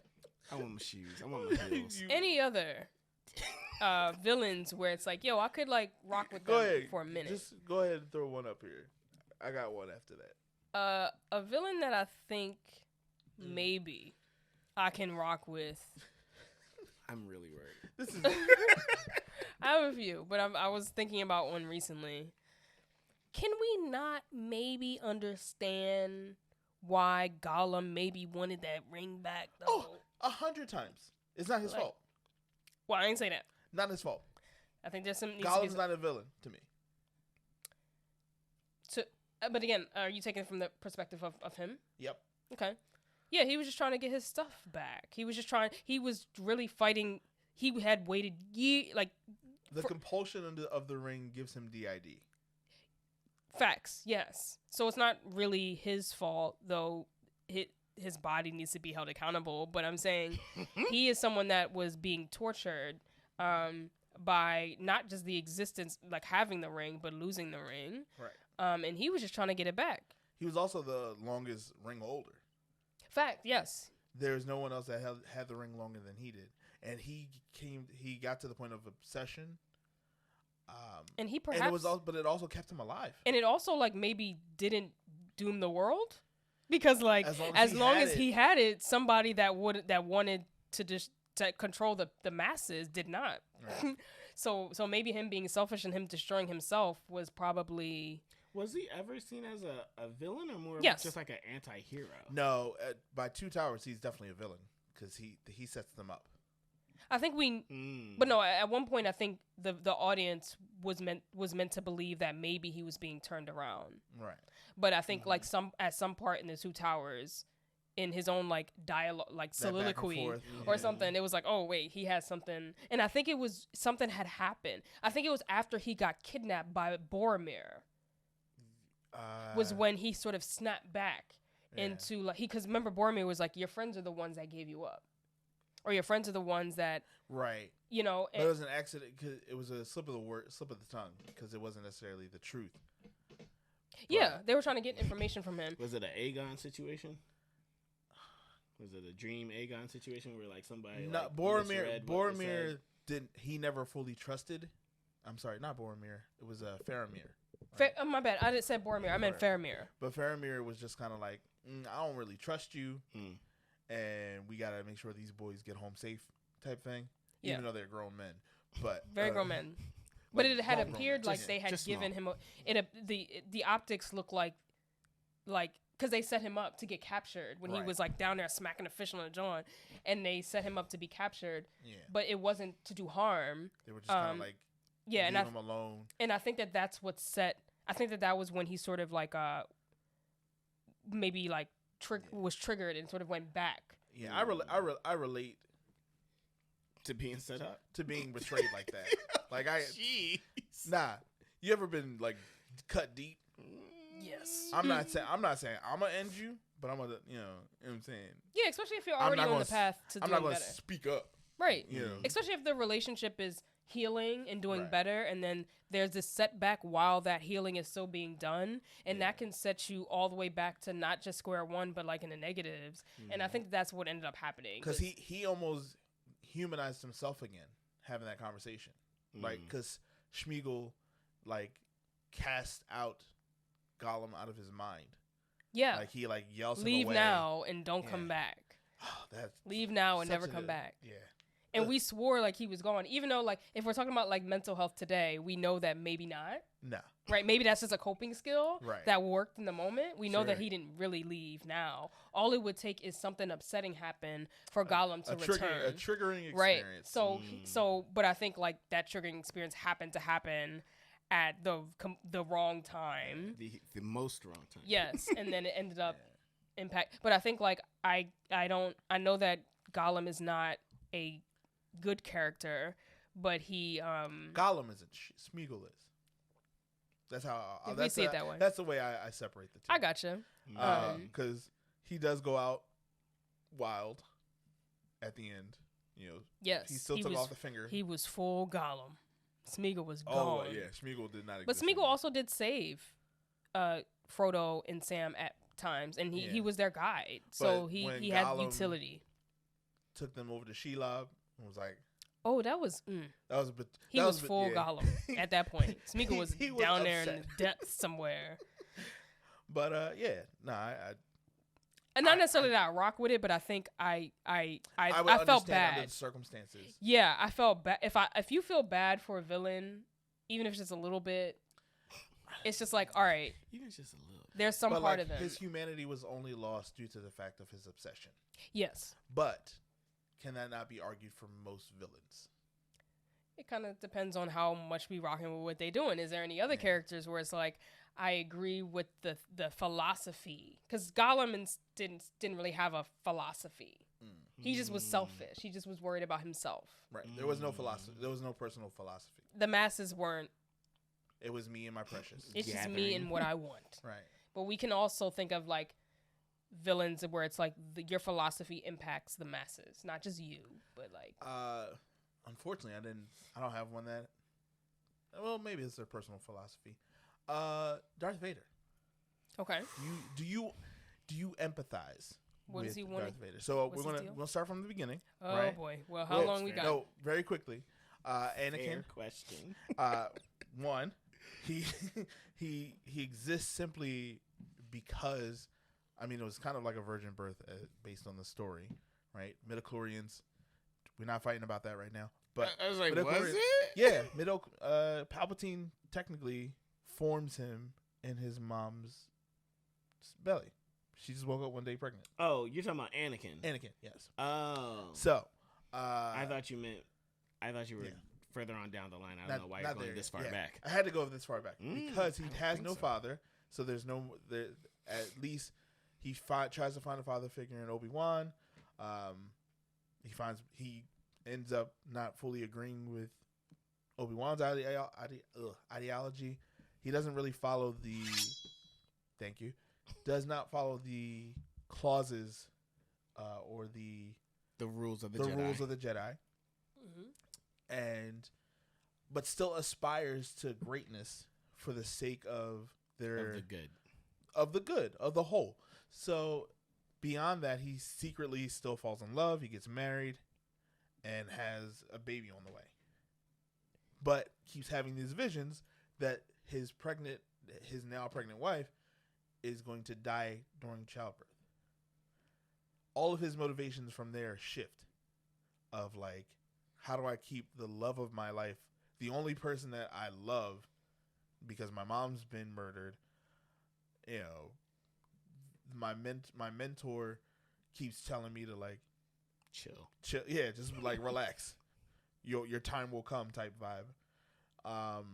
[SPEAKER 3] I want my shoes. I want my heels.
[SPEAKER 1] Any other villains where it's like, yo, I could like rock with
[SPEAKER 2] Go
[SPEAKER 1] them
[SPEAKER 2] ahead.
[SPEAKER 1] for a minute.
[SPEAKER 2] Just go ahead and throw one up here. I got one after that.
[SPEAKER 1] A villain that I think maybe I can rock with.
[SPEAKER 3] I'm really worried.
[SPEAKER 2] This is
[SPEAKER 1] I have a few, but I was thinking about one recently. Can we not maybe understand why Gollum maybe wanted that ring back though?
[SPEAKER 2] 100 times. It's not his
[SPEAKER 1] Like-
[SPEAKER 2] fault.
[SPEAKER 1] Well, I ain't say that.
[SPEAKER 2] Not his fault.
[SPEAKER 1] I think there's some. needs to be
[SPEAKER 2] Gollum's
[SPEAKER 1] some-
[SPEAKER 2] not a villain to me.
[SPEAKER 1] but again, are you taking it from the perspective of him?
[SPEAKER 2] Yep.
[SPEAKER 1] Okay. Yeah, he was just trying to get his stuff back. He was really fighting. He had waited
[SPEAKER 2] The compulsion of the ring gives him DID.
[SPEAKER 1] facts, yes. So it's not really his fault, though his body needs to be held accountable. But I'm saying he is someone that was being tortured by not just the existence, like having the ring, but losing the ring.
[SPEAKER 2] Right.
[SPEAKER 1] And he was just trying to get it back.
[SPEAKER 2] He was also the longest ring holder.
[SPEAKER 1] Fact, yes.
[SPEAKER 2] There's no one else that had the ring longer than he did, and he got to the point of obsession.
[SPEAKER 1] And he perhaps,
[SPEAKER 2] And it was but it also kept him alive.
[SPEAKER 1] and it also like maybe didn't doom the world, because like as long as he had it, somebody that wanted to just to control the masses did not.
[SPEAKER 2] Right.
[SPEAKER 1] So maybe him being selfish and him destroying himself was probably.
[SPEAKER 3] Was he ever seen as a villain or more
[SPEAKER 1] Yes.
[SPEAKER 3] just like an anti-hero?
[SPEAKER 2] No, by Two Towers, he's definitely a villain because he sets them up.
[SPEAKER 1] I think we, but no. At one point, I think the audience was meant to believe that maybe he was being turned around.
[SPEAKER 2] Right.
[SPEAKER 1] But I think like at some part in the Two Towers, in his own like dialogue, like
[SPEAKER 2] That back and
[SPEAKER 1] soliloquy
[SPEAKER 2] forth,
[SPEAKER 1] or
[SPEAKER 2] yeah.
[SPEAKER 1] something, it was like, oh wait, he has something. And I think it was something had happened. I think it was after he got kidnapped by Boromir. Was when he sort of snapped back into like because remember Boromir was like, your friends are the ones that gave you up, or your friends are the ones that
[SPEAKER 2] right.
[SPEAKER 1] you know.
[SPEAKER 2] But it was an accident because it was a slip of the tongue because it wasn't necessarily the truth.
[SPEAKER 1] Yeah, they were trying to get information from him.
[SPEAKER 3] Was it an Aegon situation? Was it a Dream Aegon situation where like somebody?
[SPEAKER 2] No,
[SPEAKER 3] like,
[SPEAKER 2] Boromir.
[SPEAKER 3] misread what was
[SPEAKER 2] Boromir
[SPEAKER 3] said?
[SPEAKER 2] didn't. He never fully trusted. I'm sorry, not Boromir. It was Faramir.
[SPEAKER 1] My bad. I didn't say Boromir. I meant Faramir.
[SPEAKER 2] But Faramir was just kind of like, I don't really trust you, and we gotta make sure these boys get home safe, type thing.
[SPEAKER 1] Yeah.
[SPEAKER 2] Even though they're grown men, but
[SPEAKER 1] Very grown men. But it had
[SPEAKER 2] grown
[SPEAKER 1] appeared
[SPEAKER 2] men.
[SPEAKER 1] like they had
[SPEAKER 3] just
[SPEAKER 1] given
[SPEAKER 3] small.
[SPEAKER 1] him the optics look like because they set him up to get captured when he
[SPEAKER 2] Right.
[SPEAKER 1] was like down there smacking a fish on the jaw, and they set him up to be captured.
[SPEAKER 2] Yeah.
[SPEAKER 1] But it wasn't to do harm.
[SPEAKER 2] They were just kind of like,
[SPEAKER 1] Yeah,
[SPEAKER 2] leave
[SPEAKER 1] and
[SPEAKER 2] him alone.
[SPEAKER 1] I think that's what set. I think that was when he sort of like maybe like was triggered and sort of went back.
[SPEAKER 2] Yeah, I relate
[SPEAKER 3] To being set up.
[SPEAKER 2] to being betrayed like that. Like
[SPEAKER 3] Jeez.
[SPEAKER 2] nah. You ever been like cut deep?
[SPEAKER 1] Yes.
[SPEAKER 2] I'm not saying I'm gonna end you, but I'm gonna you know what I'm saying.
[SPEAKER 1] Yeah, especially if you're
[SPEAKER 2] I'm
[SPEAKER 1] already
[SPEAKER 2] not
[SPEAKER 1] on
[SPEAKER 2] gonna
[SPEAKER 1] the path to
[SPEAKER 2] I'm
[SPEAKER 1] doing
[SPEAKER 2] not gonna
[SPEAKER 1] better.
[SPEAKER 2] speak up.
[SPEAKER 1] Right.
[SPEAKER 2] You know.
[SPEAKER 1] Especially if the relationship is healing and doing
[SPEAKER 2] Right.
[SPEAKER 1] better, and then there's this setback while that healing is still being done, and that can set you all the way back to not just square one, but like in the negatives. And I think that's what ended up happening.
[SPEAKER 2] Because he almost humanized himself again having that conversation, like because Schmeagol like cast out Gollum out of his mind.
[SPEAKER 1] Yeah.
[SPEAKER 2] Like he like yells
[SPEAKER 1] Leave
[SPEAKER 2] him away.
[SPEAKER 1] now and don't
[SPEAKER 2] Yeah.
[SPEAKER 1] come back.
[SPEAKER 2] That's
[SPEAKER 1] Leave now and
[SPEAKER 2] such
[SPEAKER 1] never
[SPEAKER 2] a-
[SPEAKER 1] come back.
[SPEAKER 2] Yeah.
[SPEAKER 1] And we swore like he was gone, even though like if we're talking about like mental health today, we know that maybe not.
[SPEAKER 2] No.
[SPEAKER 1] Right, maybe that's just a coping skill
[SPEAKER 2] Right.
[SPEAKER 1] that worked in the moment. We know that
[SPEAKER 2] Sure.
[SPEAKER 1] he didn't really leave now. All it would take is something upsetting happen for Gollum to return.
[SPEAKER 2] A triggering
[SPEAKER 1] Right.
[SPEAKER 2] experience.
[SPEAKER 1] So, but I think like that triggering experience happened to happen at the wrong time.
[SPEAKER 3] The most wrong time.
[SPEAKER 1] Yes, and then it ended up impact. But I think like I know that Gollum is not a good character, but he
[SPEAKER 2] Gollum isn't. Smeagol is. That's how.
[SPEAKER 1] If we
[SPEAKER 2] that's
[SPEAKER 1] see it that way.
[SPEAKER 2] That's the way I separate the two.
[SPEAKER 1] I gotcha.
[SPEAKER 2] Because he does go out wild at the end. You know.
[SPEAKER 1] Yes,
[SPEAKER 2] He still took off the finger.
[SPEAKER 1] He was full Gollum. Smeagol was
[SPEAKER 2] Oh
[SPEAKER 1] gone.
[SPEAKER 2] yeah, Smeagol did not.
[SPEAKER 1] But
[SPEAKER 2] exist
[SPEAKER 1] Smeagol
[SPEAKER 2] anymore.
[SPEAKER 1] also did save Frodo and Sam at times, and he was their guide, so
[SPEAKER 2] But
[SPEAKER 1] he
[SPEAKER 2] when
[SPEAKER 1] had
[SPEAKER 2] Gollum
[SPEAKER 1] utility.
[SPEAKER 2] took them over to Shelob and was like,
[SPEAKER 1] Oh, that was
[SPEAKER 2] that was a bit.
[SPEAKER 1] he
[SPEAKER 2] that
[SPEAKER 1] was
[SPEAKER 2] a bit-
[SPEAKER 1] full
[SPEAKER 2] yeah.
[SPEAKER 1] Gollum at that point. Smeagol was
[SPEAKER 2] He was
[SPEAKER 1] down there in
[SPEAKER 2] upset.
[SPEAKER 1] the depths somewhere,
[SPEAKER 2] But yeah, no, I
[SPEAKER 1] and not necessarily that I rock with it, but I think I
[SPEAKER 2] would
[SPEAKER 1] felt
[SPEAKER 2] understand
[SPEAKER 1] bad.
[SPEAKER 2] under the circumstances.
[SPEAKER 1] Yeah, I felt bad. If you feel bad for a villain, even if it's just a little bit, it's just like, all right,
[SPEAKER 3] Even just a little.
[SPEAKER 1] there's some
[SPEAKER 2] But
[SPEAKER 1] part
[SPEAKER 2] like,
[SPEAKER 1] of them.
[SPEAKER 2] his humanity was only lost due to the fact of his obsession.
[SPEAKER 1] Yes,
[SPEAKER 2] But can that not be argued for most villains?
[SPEAKER 1] it kind of depends on how much we rocking with what they doing. Is there any other characters where it's like I agree with the philosophy? Because Gollum didn't really have a philosophy. He just was selfish. He just was worried about himself.
[SPEAKER 2] Right. There was no philosophy. There was no personal philosophy.
[SPEAKER 1] The masses weren't.
[SPEAKER 2] It was me and my precious.
[SPEAKER 1] It's just me and what I want.
[SPEAKER 2] Right.
[SPEAKER 1] But we can also think of like villains where it's like your philosophy impacts the masses, not just you, but like
[SPEAKER 2] Unfortunately, I don't have one that. Well, maybe it's their personal philosophy. Darth Vader.
[SPEAKER 1] okay.
[SPEAKER 2] Do you empathize?
[SPEAKER 1] What does
[SPEAKER 2] with
[SPEAKER 1] he want?
[SPEAKER 2] Darth Vader. So
[SPEAKER 1] what's his deal?
[SPEAKER 2] we'll start from the beginning.
[SPEAKER 1] Oh
[SPEAKER 2] right?
[SPEAKER 1] boy. Well, how long we got?
[SPEAKER 2] No, very quickly. Anakin.
[SPEAKER 3] Fair question.
[SPEAKER 2] One, he exists simply because, I mean, it was kind of like a virgin birth based on the story, right? Midichlorians. We're not fighting about that right now. But
[SPEAKER 3] I was like, was
[SPEAKER 2] midichlorians-
[SPEAKER 3] it?
[SPEAKER 2] Yeah, Palpatine technically forms him in his mom's belly. She just woke up one day pregnant.
[SPEAKER 3] Oh, you're talking about Anakin.
[SPEAKER 2] Anakin, yes.
[SPEAKER 3] Oh.
[SPEAKER 2] So,
[SPEAKER 3] I thought you were
[SPEAKER 2] yeah.
[SPEAKER 3] further on down the line. I don't know why you're
[SPEAKER 2] not
[SPEAKER 3] going
[SPEAKER 2] there
[SPEAKER 3] this
[SPEAKER 2] yet.
[SPEAKER 3] far
[SPEAKER 2] Yeah.
[SPEAKER 3] back.
[SPEAKER 2] I had to go this far back because he
[SPEAKER 3] I don't
[SPEAKER 2] has
[SPEAKER 3] think
[SPEAKER 2] no
[SPEAKER 3] so.
[SPEAKER 2] father. So there's no there. At least he tries to find a father figure in Obi-Wan. He ends up not fully agreeing with Obi-Wan's ideology. He doesn't really follow the. Thank you. Does not follow the clauses or the
[SPEAKER 3] rules of the
[SPEAKER 2] the
[SPEAKER 3] Jedi.
[SPEAKER 2] rules of the Jedi. But still aspires to greatness for the sake of
[SPEAKER 3] of the good.
[SPEAKER 2] of the whole. So beyond that, he secretly still falls in love. He gets married and has a baby on the way. But keeps having these visions that his now pregnant wife is going to die during childbirth. All of his motivations from there shift of like, how do I keep the love of my life, the only person that I love, because my mom's been murdered. You know, my mentor keeps telling me to like
[SPEAKER 3] chill.
[SPEAKER 2] Yeah, just like relax. Your time will come type vibe. How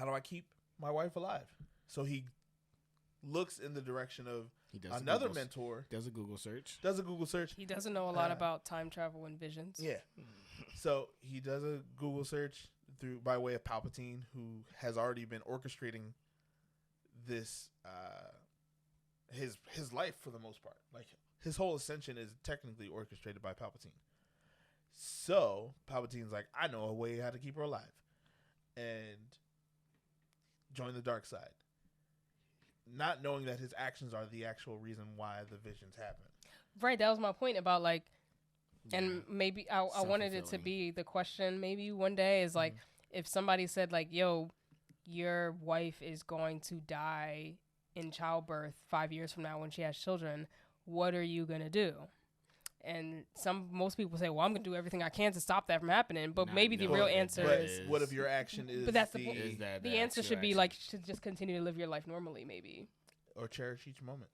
[SPEAKER 2] do I keep my wife alive? So he looks in the direction of another mentor.
[SPEAKER 3] Does a Google search.
[SPEAKER 1] He doesn't know a lot about time travel and visions.
[SPEAKER 2] Yeah. So he does a Google search by way of Palpatine, who has already been orchestrating this his life for the most part. Like his whole ascension is technically orchestrated by Palpatine. So Palpatine's like, I know a way how to keep her alive, and join the dark side, not knowing that his actions are the actual reason why the visions happen.
[SPEAKER 1] Right, that was my point about like, and maybe I wanted it to be the question maybe one day is like, if somebody said like, yo, your wife is going to die in childbirth 5 years from now when she has children, what are you going to do? And most people say, well, I'm going to do everything I can to stop that from happening. But maybe the real answer is...
[SPEAKER 2] What if your action is...
[SPEAKER 1] But that's the point. The answer should be like, should just continue to live your life normally, maybe.
[SPEAKER 2] Or cherish each moment.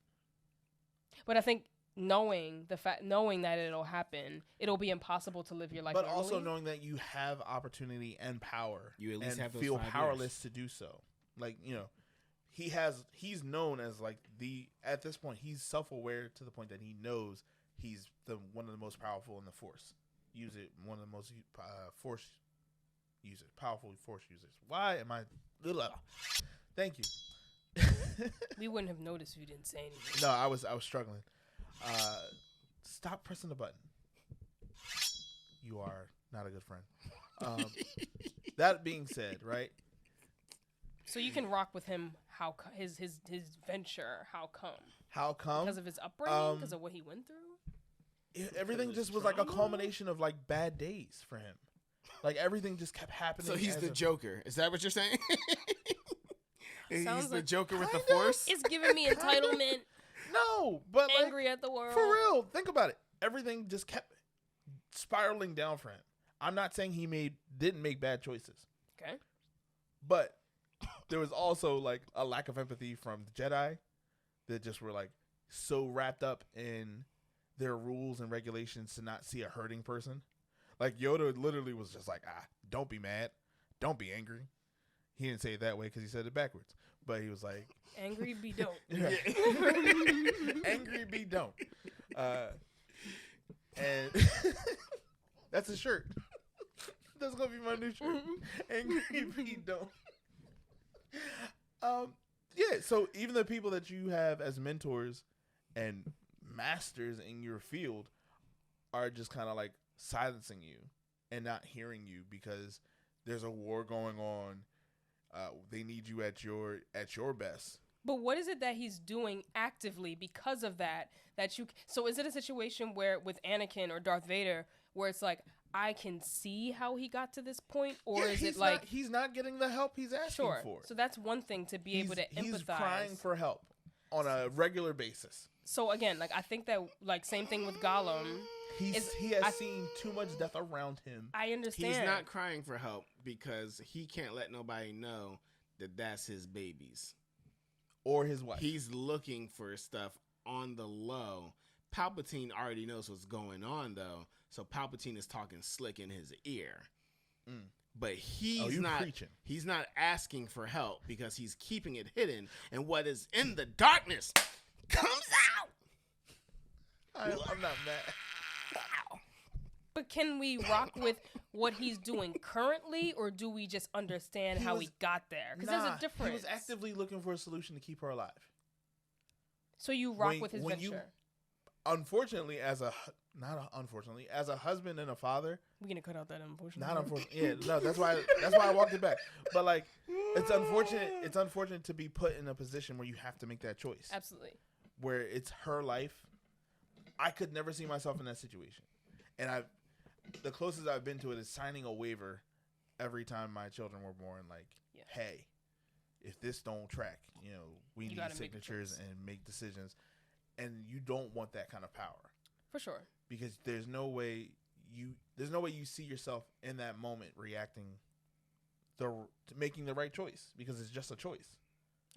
[SPEAKER 1] But I think knowing that it'll happen, it'll be impossible to live your life normally.
[SPEAKER 2] But also knowing that you have opportunity and power.
[SPEAKER 3] You at least have those
[SPEAKER 2] feel
[SPEAKER 3] 5
[SPEAKER 2] powerless
[SPEAKER 3] years
[SPEAKER 2] to do so. Like, you know, he's known as like at this point, he's self-aware to the point that he knows he's one of the most powerful in the Force. One of the most Force users, powerful Force users. Why am I? Thank you.
[SPEAKER 1] We wouldn't have noticed if you didn't say anything.
[SPEAKER 2] No, I was struggling. Stop pressing the button. You are not a good friend. That being said, right?
[SPEAKER 1] So you can rock with him. How his venture? How come?
[SPEAKER 2] How come?
[SPEAKER 1] Because of his upbringing. Because of what he went through.
[SPEAKER 2] Everything just was like a culmination of like bad days for him. Like everything just kept happening.
[SPEAKER 3] So he's the Joker. Is that what you're saying? He's
[SPEAKER 1] Sounds
[SPEAKER 3] the
[SPEAKER 1] like
[SPEAKER 3] Joker with the Force?
[SPEAKER 1] It's giving me entitlement.
[SPEAKER 2] No, but
[SPEAKER 1] angry at the world.
[SPEAKER 2] For real, think about it. Everything just kept spiraling down for him. I'm not saying he didn't make bad choices.
[SPEAKER 1] Okay.
[SPEAKER 2] But there was also like a lack of empathy from the Jedi that just were like so wrapped up in their rules and regulations to not see a hurting person. Like Yoda literally was just like, don't be mad. Don't be angry. He didn't say it that way because he said it backwards. But he was like...
[SPEAKER 1] Angry be don't.
[SPEAKER 2] Angry be don't. And that's a shirt. That's going to be my new shirt. Angry be don't. Yeah, so even the people that you have as mentors and masters in your field are just kind of like silencing you and not hearing you because there's a war going on. They need you at your best.
[SPEAKER 1] But what is it that he's doing actively because of that you... So is it a situation where with Anakin or Darth Vader where it's like, I can see how he got to this point? Or is it like...
[SPEAKER 2] He's not getting the help he's asking for.
[SPEAKER 1] So that's one thing to be able to empathize.
[SPEAKER 2] He's crying for help on a regular basis.
[SPEAKER 1] So again, like I think that like same thing with Gollum.
[SPEAKER 2] He has seen too much death around him.
[SPEAKER 1] I understand.
[SPEAKER 3] He's not crying for help because he can't let nobody know that that's his babies.
[SPEAKER 2] Or his wife.
[SPEAKER 3] He's looking for stuff on the low. Palpatine already knows what's going on, though. So Palpatine is talking slick in his ear. But he's not asking for help because he's keeping it hidden. And what is in the darkness comes out.
[SPEAKER 2] I'm not mad.
[SPEAKER 1] But can we rock with what he's doing currently, or do we just understand how he got there? Because there's a difference.
[SPEAKER 2] He was actively looking for a solution to keep her alive.
[SPEAKER 1] So you rock with his venture.
[SPEAKER 2] Unfortunately, as a husband and a father,
[SPEAKER 1] we're gonna cut out that unfortunately.
[SPEAKER 2] Not unfortunately. Yeah, no, that's why I walked it back. But like, it's unfortunate. It's unfortunate to be put in a position where you have to make that choice.
[SPEAKER 1] Absolutely.
[SPEAKER 2] where it's her life, I could never see myself in that situation. And the closest I've been to it is signing a waiver every time my children were born. Like, hey, if this don't track, we need signatures and make decisions. And you don't want that kind of power.
[SPEAKER 1] For sure. Because
[SPEAKER 2] there's no way you see yourself in that moment reacting making the right choice, because it's just a choice.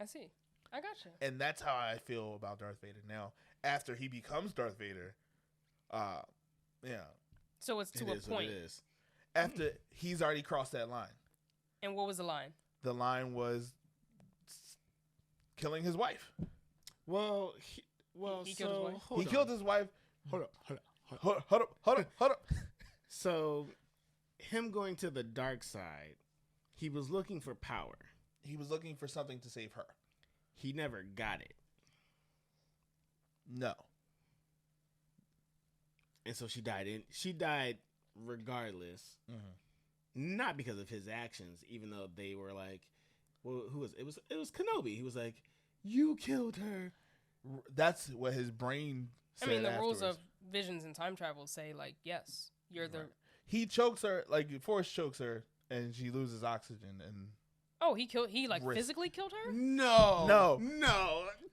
[SPEAKER 1] I see. I gotcha.
[SPEAKER 2] And that's how I feel about Darth Vader now. After he becomes Darth Vader,
[SPEAKER 1] So it's to a point.
[SPEAKER 2] It is. After he's already crossed that line.
[SPEAKER 1] And what was the line?
[SPEAKER 2] The line was killing his wife.
[SPEAKER 3] Well,
[SPEAKER 1] he killed his wife.
[SPEAKER 2] He killed his wife.
[SPEAKER 3] Hold up. So, him going to the dark side, he was looking for power.
[SPEAKER 2] He was looking for something to save her.
[SPEAKER 3] He never got it.
[SPEAKER 2] No.
[SPEAKER 3] And so she died. And she died regardless. Mm-hmm. Not because of his actions, even though they were like, well, who was it? It was Kenobi. He was like, you killed her.
[SPEAKER 2] That's what his brain said.
[SPEAKER 1] I mean, the
[SPEAKER 2] afterwards.
[SPEAKER 1] rules of visions and time travel say, like, yes, you're the...
[SPEAKER 2] He chokes her, like, Forrest chokes her, and she loses oxygen, and...
[SPEAKER 1] Oh, he physically killed her?
[SPEAKER 3] No.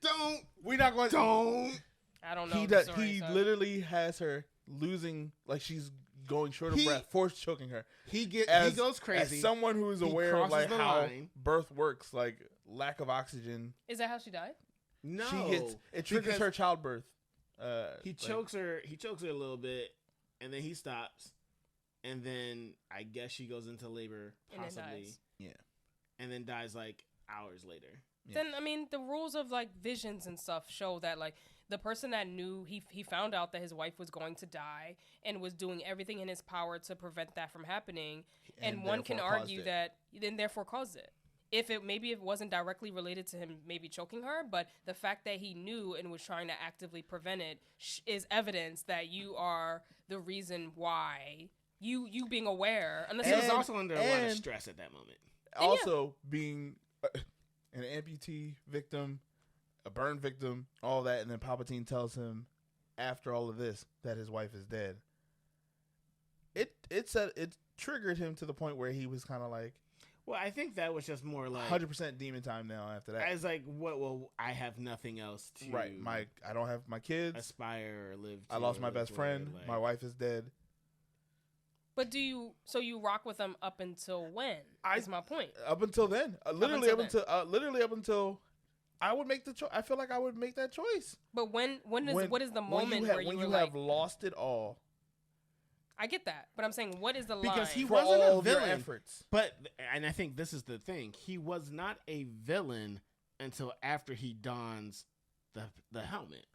[SPEAKER 3] Don't.
[SPEAKER 2] We're not going to...
[SPEAKER 3] Don't.
[SPEAKER 1] I don't know.
[SPEAKER 2] He literally has her losing, like, she's going short of breath, Forrest choking her.
[SPEAKER 3] He goes crazy.
[SPEAKER 2] As someone who is aware of, like, how birth works, like, lack of oxygen...
[SPEAKER 1] Is that how she died?
[SPEAKER 3] No.
[SPEAKER 2] It triggers her childbirth.
[SPEAKER 3] He chokes her a little bit, and then he stops, and then I guess she goes into labor, possibly.
[SPEAKER 1] And then dies.
[SPEAKER 2] Yeah.
[SPEAKER 3] And then dies, like, hours later.
[SPEAKER 1] Yeah. Then, I mean, the rules of, like, visions and stuff show that, like, the person that knew, he found out that his wife was going to die and was doing everything in his power to prevent that from happening. And one can argue that, then therefore caused it. If it wasn't directly related to him maybe choking her, but the fact that he knew and was trying to actively prevent it is evidence that you are the reason why you being aware.
[SPEAKER 3] Unless he was also under a lot of stress at that moment.
[SPEAKER 2] Also being an amputee victim, a burn victim, all that, and then Palpatine tells him after all of this that his wife is dead. It triggered him to the point where he was kind of like,
[SPEAKER 3] well, I think that was just more like
[SPEAKER 2] 100% demon time now after that.
[SPEAKER 3] I was like, what? Well, I have nothing else to
[SPEAKER 2] I don't have my kids,
[SPEAKER 3] aspire or live.
[SPEAKER 2] I lost my best friend. Like, my wife is dead.
[SPEAKER 1] But you rock with them up until when? Is my point.
[SPEAKER 2] Up until then, literally up until I would make the choice. I feel like I would make that choice.
[SPEAKER 1] But what is the moment
[SPEAKER 2] where you have lost it all?
[SPEAKER 1] I get that, but I'm saying, what is the line?
[SPEAKER 3] Because he
[SPEAKER 2] for
[SPEAKER 3] wasn't
[SPEAKER 2] all
[SPEAKER 3] a villain.
[SPEAKER 2] Efforts.
[SPEAKER 3] And I think this is the thing. He was not a villain until after he dons the helmet.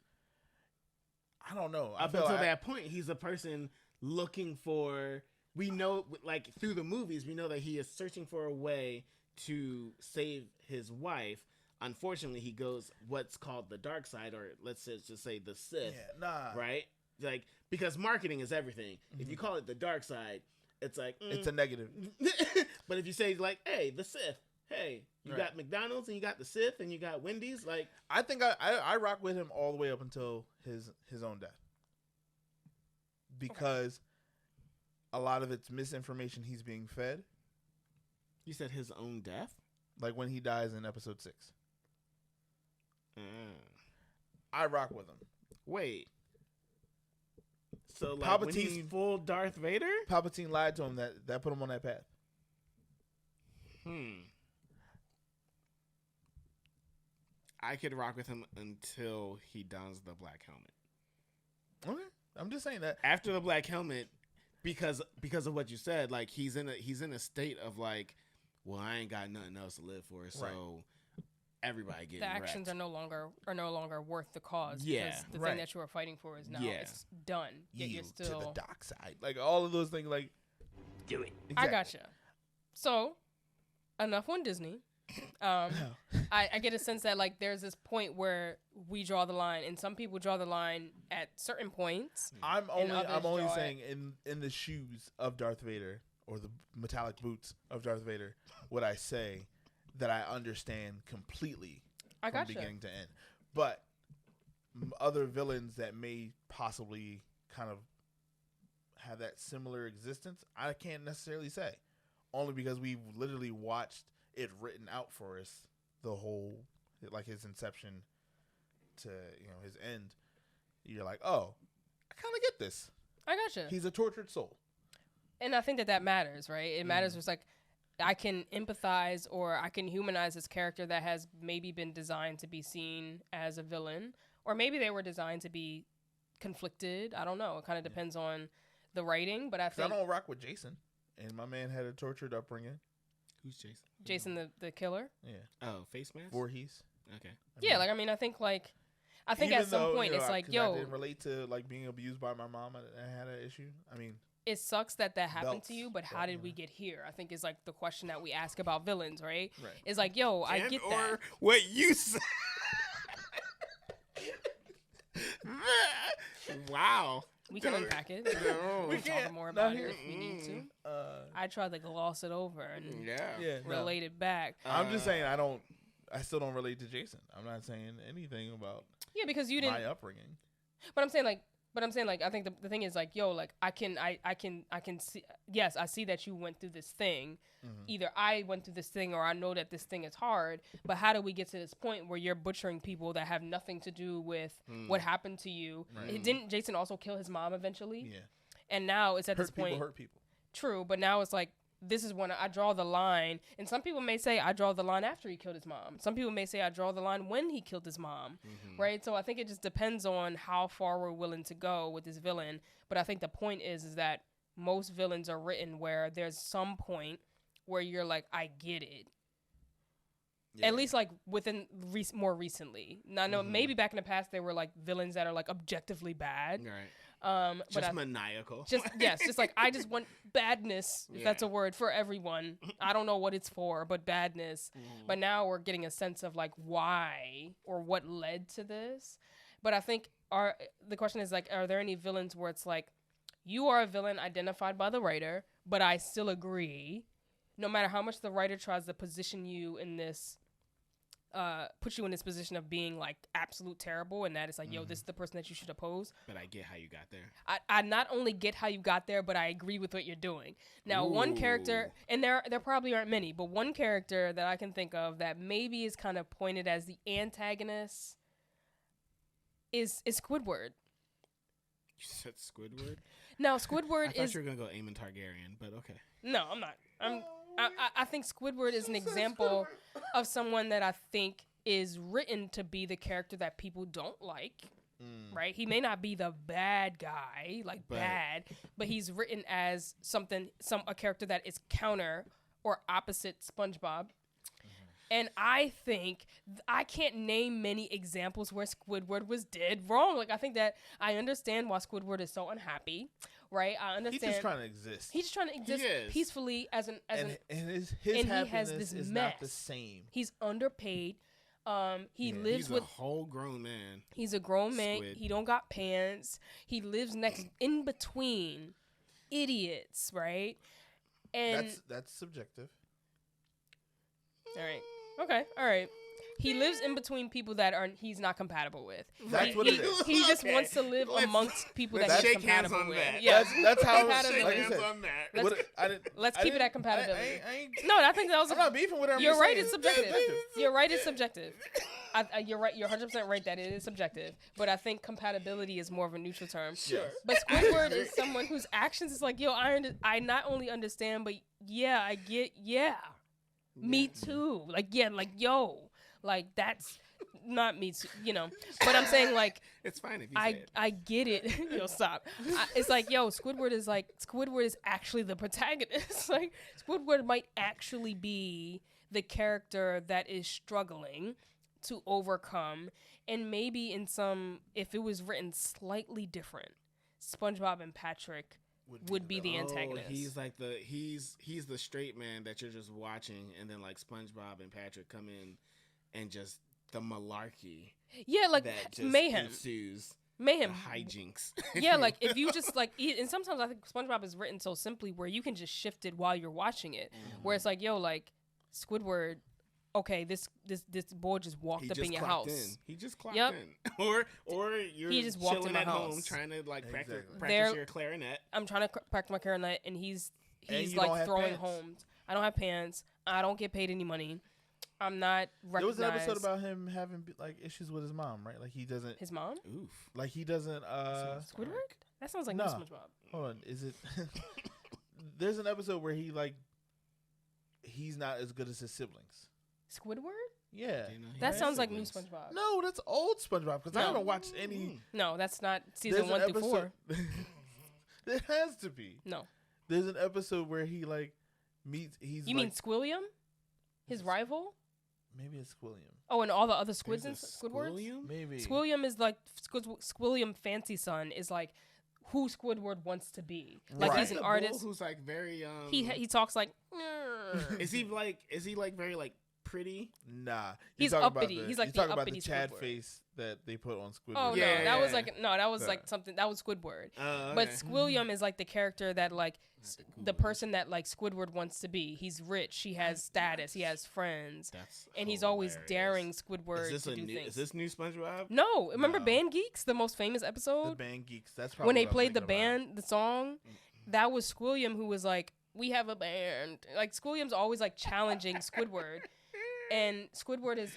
[SPEAKER 2] I don't know.
[SPEAKER 3] Up until that point, he's a person looking for. We know, like through the movies, we know that he is searching for a way to save his wife. Unfortunately, he goes what's called the dark side, or let's just say the Sith.
[SPEAKER 2] Yeah, nah.
[SPEAKER 3] Right? Like, because marketing is everything. Mm-hmm. If you call it the dark side, it's like
[SPEAKER 2] it's a negative.
[SPEAKER 3] But if you say like, hey, the Sith, hey, you got McDonald's and you got the Sith and you got Wendy's, like
[SPEAKER 2] I think I rock with him all the way up until his own death. Because a lot of it's misinformation he's being fed.
[SPEAKER 3] You said his own death?
[SPEAKER 2] Like when he dies in episode 6. I rock with him.
[SPEAKER 3] Wait. So like when he's full Darth Vader?
[SPEAKER 2] Palpatine lied to him that put him on that path.
[SPEAKER 3] I could rock with him until he dons the black helmet.
[SPEAKER 2] Okay. I'm just saying that.
[SPEAKER 3] After the black helmet, because of what you said, like he's in a state of like, well, I ain't got nothing else to live for, so everybody getting
[SPEAKER 1] the actions
[SPEAKER 3] wrecked.
[SPEAKER 1] are no longer worth the cause.
[SPEAKER 3] Yeah,
[SPEAKER 1] because the thing that you are fighting for is now it's done. Yet you're still
[SPEAKER 2] to the dark side. Like all of those things. Like
[SPEAKER 3] do it.
[SPEAKER 1] Exactly. I gotcha. So enough on Disney. I get a sense that like there's this point where we draw the line, and some people draw the line at certain points.
[SPEAKER 2] I'm only saying in the shoes of Darth Vader or the metallic boots of Darth Vader, would I say that I understand completely from beginning to end. But other villains that may possibly kind of have that similar existence, I can't necessarily say. Only because we've literally watched it written out for us the whole, like his inception to, his end. You're like, oh, I kind of get this.
[SPEAKER 1] I gotcha.
[SPEAKER 2] He's a tortured soul.
[SPEAKER 1] And I think that matters, right? It matters. It's like I can empathize or I can humanize this character that has maybe been designed to be seen as a villain, or maybe they were designed to be conflicted. I don't know. It kind of depends on the writing, but I think
[SPEAKER 2] I don't rock with Jason, and my man had a tortured upbringing.
[SPEAKER 3] Who's Jason?
[SPEAKER 1] Jason the killer.
[SPEAKER 2] Yeah.
[SPEAKER 3] Oh, face mask.
[SPEAKER 2] Voorhees.
[SPEAKER 3] Okay.
[SPEAKER 1] Yeah, like I think at some point it's like, yo,
[SPEAKER 2] I didn't relate to like being abused by my mom. I had an issue. I mean,
[SPEAKER 1] it sucks that happened
[SPEAKER 2] belts,
[SPEAKER 1] to you, but how did we get here? I think is like the question that we ask about villains, right?
[SPEAKER 2] Right.
[SPEAKER 1] It's like, yo, I get that.
[SPEAKER 3] Or what you said. Wow.
[SPEAKER 1] We can unpack it. We can talk more about it if we need to. I tried to gloss it over and relate it back.
[SPEAKER 2] I'm just saying I still don't relate to Jason. I'm not saying anything about
[SPEAKER 1] because you didn't
[SPEAKER 2] my upbringing.
[SPEAKER 1] But I'm saying like I think the thing is like, yo, like I can see, yes, I see that you went through this thing. Mm-hmm. Either I went through this thing or I know that this thing is hard, but how do we get to this point where you're butchering people that have nothing to do with what happened to you? Right. Didn't Jason also kill his mom eventually? Yeah. And now it's at this point.
[SPEAKER 2] Hurt people.
[SPEAKER 1] True, but now it's like, this is when I draw the line. And some people may say I draw the line after he killed his mom. Some people may say I draw the line when he killed his mom, right? So I think it just depends on how far we're willing to go with this villain. But I think the point is that most villains are written where there's some point where you're like, I get it. Yeah. At least like within more recently. Now, I know maybe back in the past they were like villains that are like objectively bad.
[SPEAKER 3] Right. Just maniacal.
[SPEAKER 1] Just like I just want badness, if that's a word, for everyone. I don't know what it's for, but badness. But now we're getting a sense of like why or what led to this. But I think the question is like, are there any villains where it's like, you are a villain identified by the writer, but I still agree, no matter how much the writer tries to position you in this, put you in this position of being like absolute terrible, and that it's like, yo, this is the person that you should oppose.
[SPEAKER 3] But I get how you got there.
[SPEAKER 1] I not only get how you got there, but I agree with what you're doing. Now, one character, and there probably aren't many, but one character that I can think of that maybe is kind of pointed as the antagonist is Squidward.
[SPEAKER 3] You said Squidward?
[SPEAKER 1] Now, Squidward
[SPEAKER 3] I thought you were going to go Aemon Targaryen, but okay.
[SPEAKER 1] No, I'm not. I think Squidward is an example of someone that I think is written to be the character that people don't like, right? He may not be the bad guy, but he's written as a character that is counter or opposite SpongeBob. And I think I can't name many examples where Squidward was dead wrong. Like, I think that I understand why Squidward is so unhappy, right? I understand.
[SPEAKER 2] He's just trying to exist.
[SPEAKER 1] He's just trying to exist peacefully
[SPEAKER 2] and his happiness is not the same.
[SPEAKER 1] He's underpaid. He's
[SPEAKER 3] a whole grown man.
[SPEAKER 1] He's a grown man. He don't got pants. He lives in between idiots, right? And
[SPEAKER 2] that's subjective.
[SPEAKER 1] All right. Okay. All right. He lives in between people that he's not compatible with.
[SPEAKER 2] That's what it is.
[SPEAKER 1] He just wants to live amongst people that he's compatible with.
[SPEAKER 3] That.
[SPEAKER 1] Yeah,
[SPEAKER 2] that's how.
[SPEAKER 1] Let's keep it at compatibility. No, I think that was.
[SPEAKER 2] I'm not beefing with her.
[SPEAKER 1] You're right. It's subjective. You're right. It's subjective. You're right. You're 100% right that it is subjective. But I think compatibility is more of a neutral term.
[SPEAKER 2] Sure.
[SPEAKER 1] But Squidward is someone whose actions is like, yo, I not only understand, but yeah, I get, me too. Like, yo. Like, that's not me, But I'm saying, like,
[SPEAKER 3] it's fine if you say it.
[SPEAKER 1] I get it. Yo, stop. It's like, yo, Squidward is actually the protagonist. Like, Squidward might actually be the character that is struggling to overcome. And maybe if it was written slightly different, SpongeBob and Patrick would be the antagonist.
[SPEAKER 3] He's like he's the straight man that you're just watching, and then like SpongeBob and Patrick come in. And just the malarkey.
[SPEAKER 1] Yeah, like
[SPEAKER 3] that just
[SPEAKER 1] mayhem.
[SPEAKER 3] Ensues.
[SPEAKER 1] Mayhem.
[SPEAKER 3] The hijinks.
[SPEAKER 1] Yeah, like if you just like and sometimes I think SpongeBob is written so simply where you can just shift it while you're watching it. Where it's like, yo, like Squidward okay, this boy just walked up in your house.
[SPEAKER 3] He just clocked
[SPEAKER 1] Yep.
[SPEAKER 3] in. Or you're
[SPEAKER 1] He just walked
[SPEAKER 3] chilling
[SPEAKER 1] in my
[SPEAKER 3] at home
[SPEAKER 1] house.
[SPEAKER 3] trying to like practice
[SPEAKER 1] There-
[SPEAKER 3] your clarinet.
[SPEAKER 1] I'm trying to practice my clarinet, and he's
[SPEAKER 2] And you
[SPEAKER 1] like
[SPEAKER 2] don't have
[SPEAKER 1] throwing
[SPEAKER 2] pants.
[SPEAKER 1] homes. I don't have pants. I don't get paid any money. I'm not
[SPEAKER 2] There was
[SPEAKER 1] recognized.
[SPEAKER 2] an episode about him having like issues with his mom, right? Like he doesn't.
[SPEAKER 1] his mom.
[SPEAKER 3] Oof.
[SPEAKER 2] Like he doesn't.
[SPEAKER 1] Squidward? That sounds like
[SPEAKER 2] Nah.
[SPEAKER 1] new SpongeBob.
[SPEAKER 2] Hold on. Is it? There's an episode where he's not as good as his siblings.
[SPEAKER 1] Squidward?
[SPEAKER 2] Yeah.
[SPEAKER 3] Do you know he
[SPEAKER 1] That
[SPEAKER 3] has
[SPEAKER 1] sounds like new
[SPEAKER 3] siblings?
[SPEAKER 1] SpongeBob.
[SPEAKER 2] No, that's old SpongeBob because I
[SPEAKER 1] No.
[SPEAKER 2] haven't watched any.
[SPEAKER 1] No, that's not season
[SPEAKER 2] There's an
[SPEAKER 1] 1 through 4.
[SPEAKER 2] episode- There has to be.
[SPEAKER 1] No.
[SPEAKER 2] There's an episode where he like meets. He's
[SPEAKER 1] You
[SPEAKER 2] like,
[SPEAKER 1] mean Squilliam? His rival?
[SPEAKER 2] maybe it's Squilliam.
[SPEAKER 1] Oh, and all the other squids and
[SPEAKER 3] There's a
[SPEAKER 1] Squidwards?
[SPEAKER 3] Squilliam?
[SPEAKER 2] Maybe
[SPEAKER 1] Squilliam is like Squilliam Fancy Son is like who Squidward wants to be. Like
[SPEAKER 2] Right.
[SPEAKER 1] he's an
[SPEAKER 3] The bull
[SPEAKER 1] artist.
[SPEAKER 3] who's like very
[SPEAKER 1] He talks like "Nyeh."
[SPEAKER 3] is he like very like pretty?
[SPEAKER 2] Nah.
[SPEAKER 1] He's
[SPEAKER 2] You're talking about
[SPEAKER 1] uppity. He's like
[SPEAKER 2] you're
[SPEAKER 1] the
[SPEAKER 2] talking about
[SPEAKER 1] uppity
[SPEAKER 2] the Chad
[SPEAKER 1] Squidward.
[SPEAKER 2] face that they put on Squidward.
[SPEAKER 1] Oh
[SPEAKER 3] Yeah,
[SPEAKER 1] no, that was
[SPEAKER 3] yeah.
[SPEAKER 1] like
[SPEAKER 2] Yeah.
[SPEAKER 1] something that was Squidward.
[SPEAKER 3] Okay.
[SPEAKER 1] But Squilliam is like the character that like the person that like Squidward wants to be. He's rich, he has status, he has friends,
[SPEAKER 3] That's
[SPEAKER 1] and he's always
[SPEAKER 3] hilarious.
[SPEAKER 1] daring Squidward
[SPEAKER 3] Is this
[SPEAKER 1] to
[SPEAKER 3] a
[SPEAKER 1] do
[SPEAKER 3] new?
[SPEAKER 1] things.
[SPEAKER 3] Is this new SpongeBob?
[SPEAKER 1] No, remember
[SPEAKER 3] No.
[SPEAKER 1] Band Geeks, the most famous
[SPEAKER 2] The
[SPEAKER 1] episode
[SPEAKER 2] band geeks. That's probably
[SPEAKER 1] when they
[SPEAKER 2] what I was
[SPEAKER 1] played the
[SPEAKER 2] thinking about.
[SPEAKER 1] band, the song. That was Squilliam who was like, "We have a band." Like Squilliam's always like challenging Squidward, and Squidward is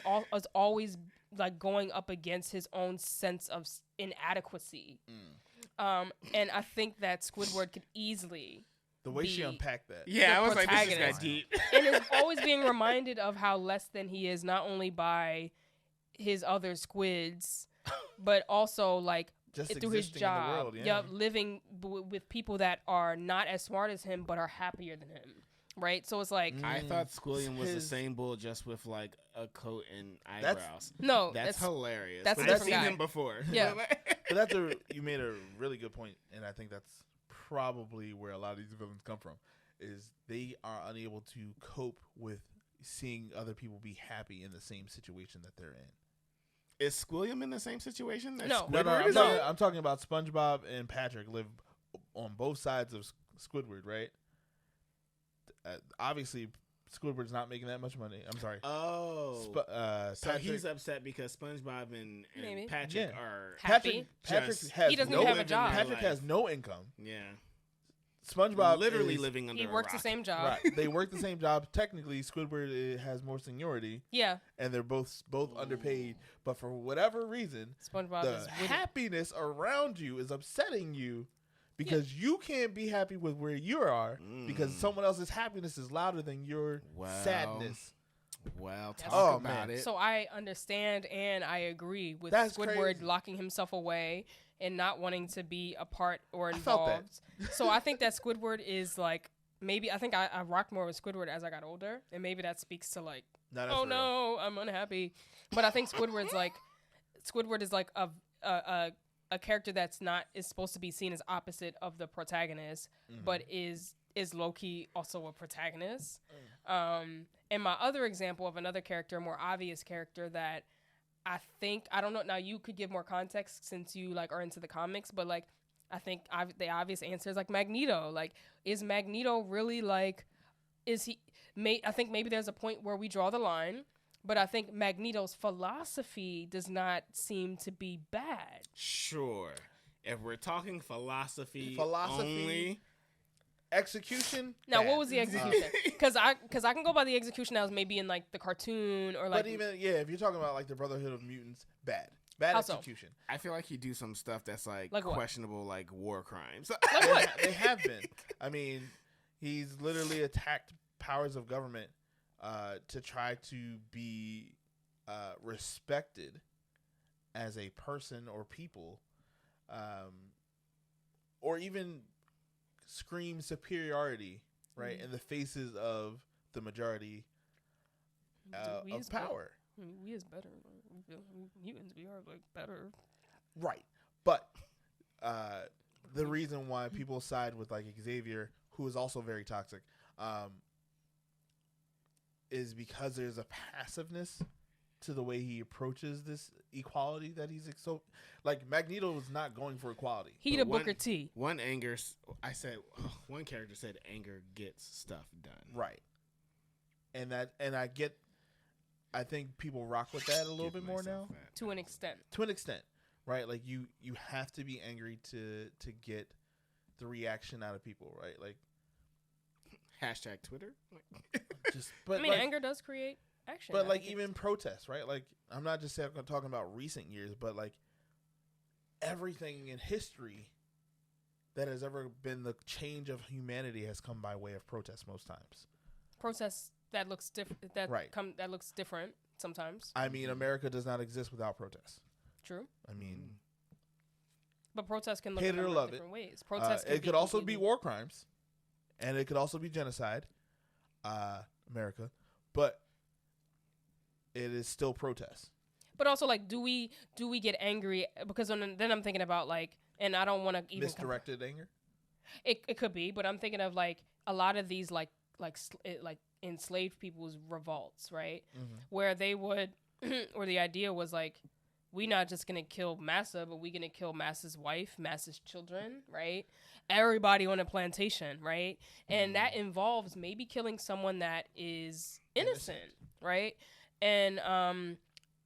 [SPEAKER 1] always like going up against his own sense of inadequacy. And I think that Squidward could easily,
[SPEAKER 2] The way she
[SPEAKER 1] be-
[SPEAKER 2] unpacked that.
[SPEAKER 3] Yeah,
[SPEAKER 1] the
[SPEAKER 3] I was like, this just got
[SPEAKER 1] protagonist.
[SPEAKER 3] deep.
[SPEAKER 1] and is always being reminded of how less than he is, not only by his other squids, but also like
[SPEAKER 2] Just
[SPEAKER 1] through his
[SPEAKER 2] existing in the
[SPEAKER 1] job.
[SPEAKER 2] world, yeah.
[SPEAKER 1] Yep, living with people that are not as smart as him but are happier than him. Right? So it's like
[SPEAKER 3] I thought Squilliam was the
[SPEAKER 2] His-
[SPEAKER 3] same bull, just with like a coat and
[SPEAKER 2] That's-
[SPEAKER 3] eyebrows.
[SPEAKER 1] no,
[SPEAKER 3] That's hilarious.
[SPEAKER 1] that's
[SPEAKER 2] a
[SPEAKER 3] I've
[SPEAKER 2] different
[SPEAKER 3] seen
[SPEAKER 1] guy.
[SPEAKER 3] him before.
[SPEAKER 1] Yeah.
[SPEAKER 2] But you made a really good point, and I think that's probably where a lot of these villains come from. Is they are unable to cope with seeing other people be happy in the same situation that they're in.
[SPEAKER 3] Is Squilliam in the same situation? That
[SPEAKER 1] No.
[SPEAKER 2] No,
[SPEAKER 3] Squidward is in?
[SPEAKER 2] I'm talking about SpongeBob and Patrick live on both sides of Squidward, right? Obviously, Squidward's not making that much money. I'm sorry.
[SPEAKER 3] Oh. So
[SPEAKER 2] Patrick,
[SPEAKER 3] he's upset because SpongeBob
[SPEAKER 1] Maybe.
[SPEAKER 3] and Patrick
[SPEAKER 2] Yeah.
[SPEAKER 3] are
[SPEAKER 1] happy.
[SPEAKER 2] Patrick
[SPEAKER 3] just-
[SPEAKER 2] has
[SPEAKER 1] He doesn't
[SPEAKER 2] no
[SPEAKER 1] even have a
[SPEAKER 3] living
[SPEAKER 1] job.
[SPEAKER 3] their
[SPEAKER 2] Patrick
[SPEAKER 3] life.
[SPEAKER 2] has no income.
[SPEAKER 3] Yeah.
[SPEAKER 2] SpongeBob
[SPEAKER 3] literally
[SPEAKER 2] is-
[SPEAKER 3] living under
[SPEAKER 1] He
[SPEAKER 3] a
[SPEAKER 1] works the
[SPEAKER 3] rock.
[SPEAKER 1] same job.
[SPEAKER 2] Right. They work the same job. Technically, Squidward has more seniority,
[SPEAKER 1] Yeah.
[SPEAKER 2] and they're both underpaid. But for whatever reason,
[SPEAKER 1] SpongeBob
[SPEAKER 2] the
[SPEAKER 1] is
[SPEAKER 2] happiness around you is upsetting you because you can't be happy with where you are because someone else's happiness is louder than your
[SPEAKER 3] Wow.
[SPEAKER 2] sadness.
[SPEAKER 3] Well,
[SPEAKER 1] That's-
[SPEAKER 3] talk
[SPEAKER 2] Oh,
[SPEAKER 3] about
[SPEAKER 2] man.
[SPEAKER 3] it.
[SPEAKER 1] So I understand and I agree with
[SPEAKER 2] That's
[SPEAKER 1] Squidward
[SPEAKER 2] crazy.
[SPEAKER 1] locking himself away and not wanting to be a part or
[SPEAKER 2] I felt that.
[SPEAKER 1] involved. So I think that Squidward is like I think I rocked more with Squidward as I got older, and maybe that speaks to like,
[SPEAKER 2] No, that's
[SPEAKER 1] oh
[SPEAKER 2] real.
[SPEAKER 1] no, I'm unhappy. But I think Squidward is like a character that's not is supposed to be seen as opposite of the protagonist, but is low key also a protagonist. And my other example of another character, a more obvious character that I don't know. Now you could give more context since you like are into the comics, but like I think the obvious answer is like Magneto. Like, is Magneto really like? Is he? I think maybe there's a point where we draw the line, but I think Magneto's philosophy does not seem to be bad.
[SPEAKER 3] Sure. If we're talking philosophy
[SPEAKER 2] Philosophy,
[SPEAKER 3] only,
[SPEAKER 2] execution.
[SPEAKER 1] Now,
[SPEAKER 2] bad.
[SPEAKER 1] what was the execution? Because I can go by the execution that was maybe in like the cartoon or like.
[SPEAKER 2] But even if you're talking about like the Brotherhood of Mutants, bad
[SPEAKER 1] How so?
[SPEAKER 2] execution.
[SPEAKER 3] I feel like you do some stuff that's like
[SPEAKER 1] Like what?
[SPEAKER 3] questionable, like war crimes.
[SPEAKER 1] Like what?
[SPEAKER 2] They have been. I mean, he's literally attacked powers of government to try to be respected as a person or people, or even scream superiority, right, in the faces of the majority
[SPEAKER 1] We
[SPEAKER 2] of
[SPEAKER 1] is
[SPEAKER 2] power.
[SPEAKER 1] We is better. We feel mutants. We are like better.
[SPEAKER 2] Right. But the reason why people side with like Xavier, who is also very toxic, is because there's a passiveness to the way he approaches this equality that he's so like Magneto was not going for equality.
[SPEAKER 1] He
[SPEAKER 3] But
[SPEAKER 1] the Booker T.
[SPEAKER 3] One character said anger gets stuff done.
[SPEAKER 2] Right. And I get I think people rock with that a little bit more now.
[SPEAKER 1] To an extent.
[SPEAKER 2] To an extent, right? Like you have to be angry to get the reaction out of people, right? Like
[SPEAKER 3] hashtag Twitter.
[SPEAKER 2] But
[SPEAKER 1] I mean, anger does create action.
[SPEAKER 2] But like even protests, right? Like I'm not just talking about recent years, but like everything in history that has ever been the change of humanity has come by way of protest most times.
[SPEAKER 1] Protests that looks different. That looks different sometimes.
[SPEAKER 2] I mean, America does not exist without protests.
[SPEAKER 1] True.
[SPEAKER 2] I mean,
[SPEAKER 1] but protests can look in different ways. Protests.
[SPEAKER 2] It could also be war crimes, and it could also be genocide. America, but it is still protest.
[SPEAKER 1] But also, like, do we get angry? Because then I'm thinking about like, and I don't want to even
[SPEAKER 2] misdirected anger.
[SPEAKER 1] It could be, but I'm thinking of like a lot of these like enslaved people's revolts, right? Mm-hmm. Where they would, or the idea was like, we not just gonna kill Massa, but we gonna kill Massa's wife, Massa's children, right? Everybody on a plantation, right? And that involves maybe killing someone that is innocent. Right? And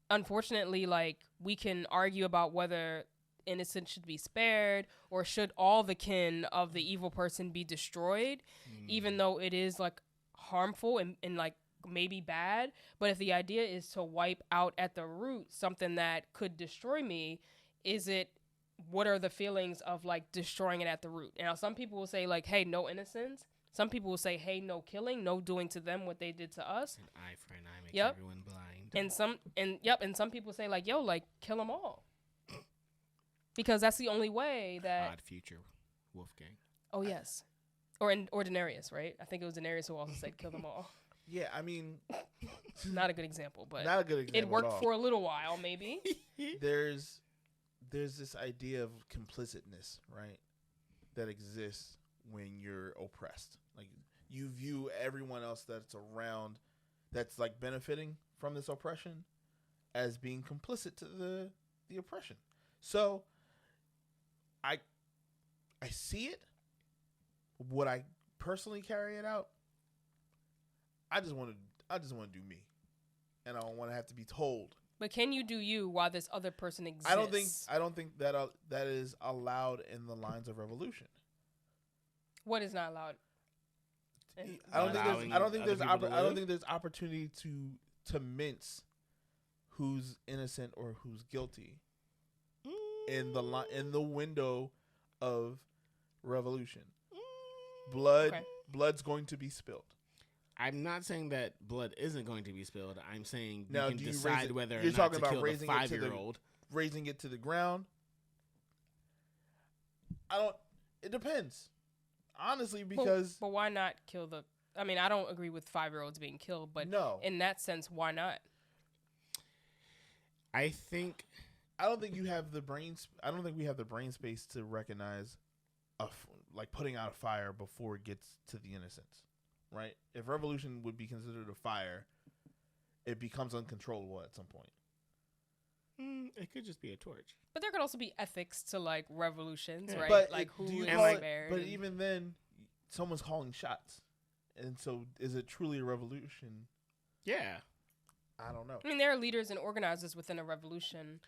[SPEAKER 1] unfortunately, like, we can argue about whether innocent should be spared or should all the kin of the evil person be destroyed, even though it is like harmful and like maybe bad. But if the idea is to wipe out at the root something that could destroy me, what are the feelings of like destroying it at the root? Now, some people will say like, hey, no innocence. Some people will say, hey, no killing, no doing to them what they did to us.
[SPEAKER 3] An eye for an eye makes everyone blind.
[SPEAKER 1] And some people say like, yo, like kill them all. Because that's the only way that
[SPEAKER 3] Odd future Wolfgang.
[SPEAKER 1] Oh yes. Or Daenerys, right? I think it was Daenerys who also said kill them all.
[SPEAKER 2] Yeah, I mean,
[SPEAKER 1] not a good example, but
[SPEAKER 2] not a good example.
[SPEAKER 1] It worked for a little while, maybe.
[SPEAKER 2] There's this idea of complicitness, right? That exists when you're oppressed. Like you view everyone else that's around that's like benefiting from this oppression as being complicit to the oppression. So I see it. Would I personally carry it out? I just want to do me, and I don't want to have to be told.
[SPEAKER 1] But can you do you while this other person exists?
[SPEAKER 2] I don't think that that is allowed in the lines of revolution.
[SPEAKER 1] What is not allowed?
[SPEAKER 2] I don't think there's opportunity to mince who's innocent or who's guilty in the window of revolution. Blood's going to be spilled.
[SPEAKER 3] I'm not saying that blood isn't going to be spilled. I'm saying
[SPEAKER 2] now,
[SPEAKER 3] you can decide whether or
[SPEAKER 2] you're
[SPEAKER 3] not
[SPEAKER 2] talking
[SPEAKER 3] to
[SPEAKER 2] about
[SPEAKER 3] kill
[SPEAKER 2] raising
[SPEAKER 3] the 5-year-old.
[SPEAKER 2] Raising it to the ground. It depends. Honestly, because...
[SPEAKER 1] But why not kill the... I mean, I don't agree with 5-year-olds being killed, but in that sense, why not?
[SPEAKER 3] I
[SPEAKER 2] don't think you have the brains... I don't think we have the brain space to recognize like putting out a fire before it gets to the innocents. Right? If revolution would be considered a fire, it becomes uncontrollable at some point.
[SPEAKER 3] It could just be a torch.
[SPEAKER 1] But there could also be ethics to like revolutions, right?
[SPEAKER 2] But
[SPEAKER 1] like who is spared.
[SPEAKER 2] But even then, someone's calling shots, and so is it truly a revolution?
[SPEAKER 3] Yeah,
[SPEAKER 2] I don't know.
[SPEAKER 1] I mean, there are leaders and organizers within a revolution,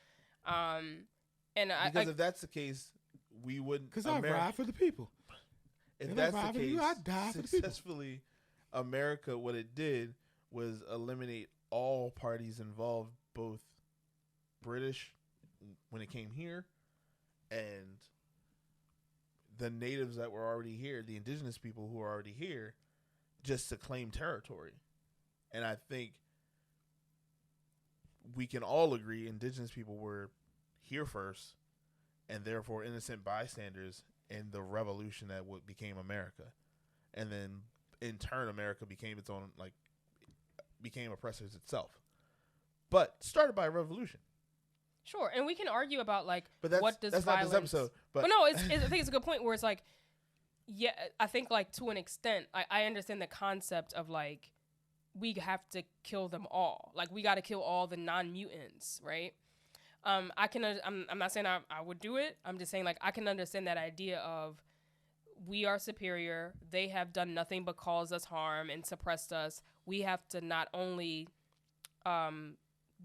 [SPEAKER 2] if that's the case, we wouldn't.
[SPEAKER 3] Because I ride for the people.
[SPEAKER 2] If that's the case, I die successfully, America, what it did was eliminate all parties involved, both British when it came here and the natives that were already here, the indigenous people who were already here, just to claim territory. And I think we can all agree indigenous people were here first and therefore innocent bystanders in the revolution that became America. And then in turn, America became its own, became oppressors itself. But started by a revolution.
[SPEAKER 1] Sure, and we can argue about
[SPEAKER 2] what does violence... not this episode. But
[SPEAKER 1] no, I think it's a good point where it's like, yeah, I think to an extent, I understand the concept of we have to kill them all. We got to kill all the non-mutants, right? I'm not saying I would do it. I'm just saying I can understand that idea of we are superior. They have done nothing but cause us harm and suppressed us. We have to not only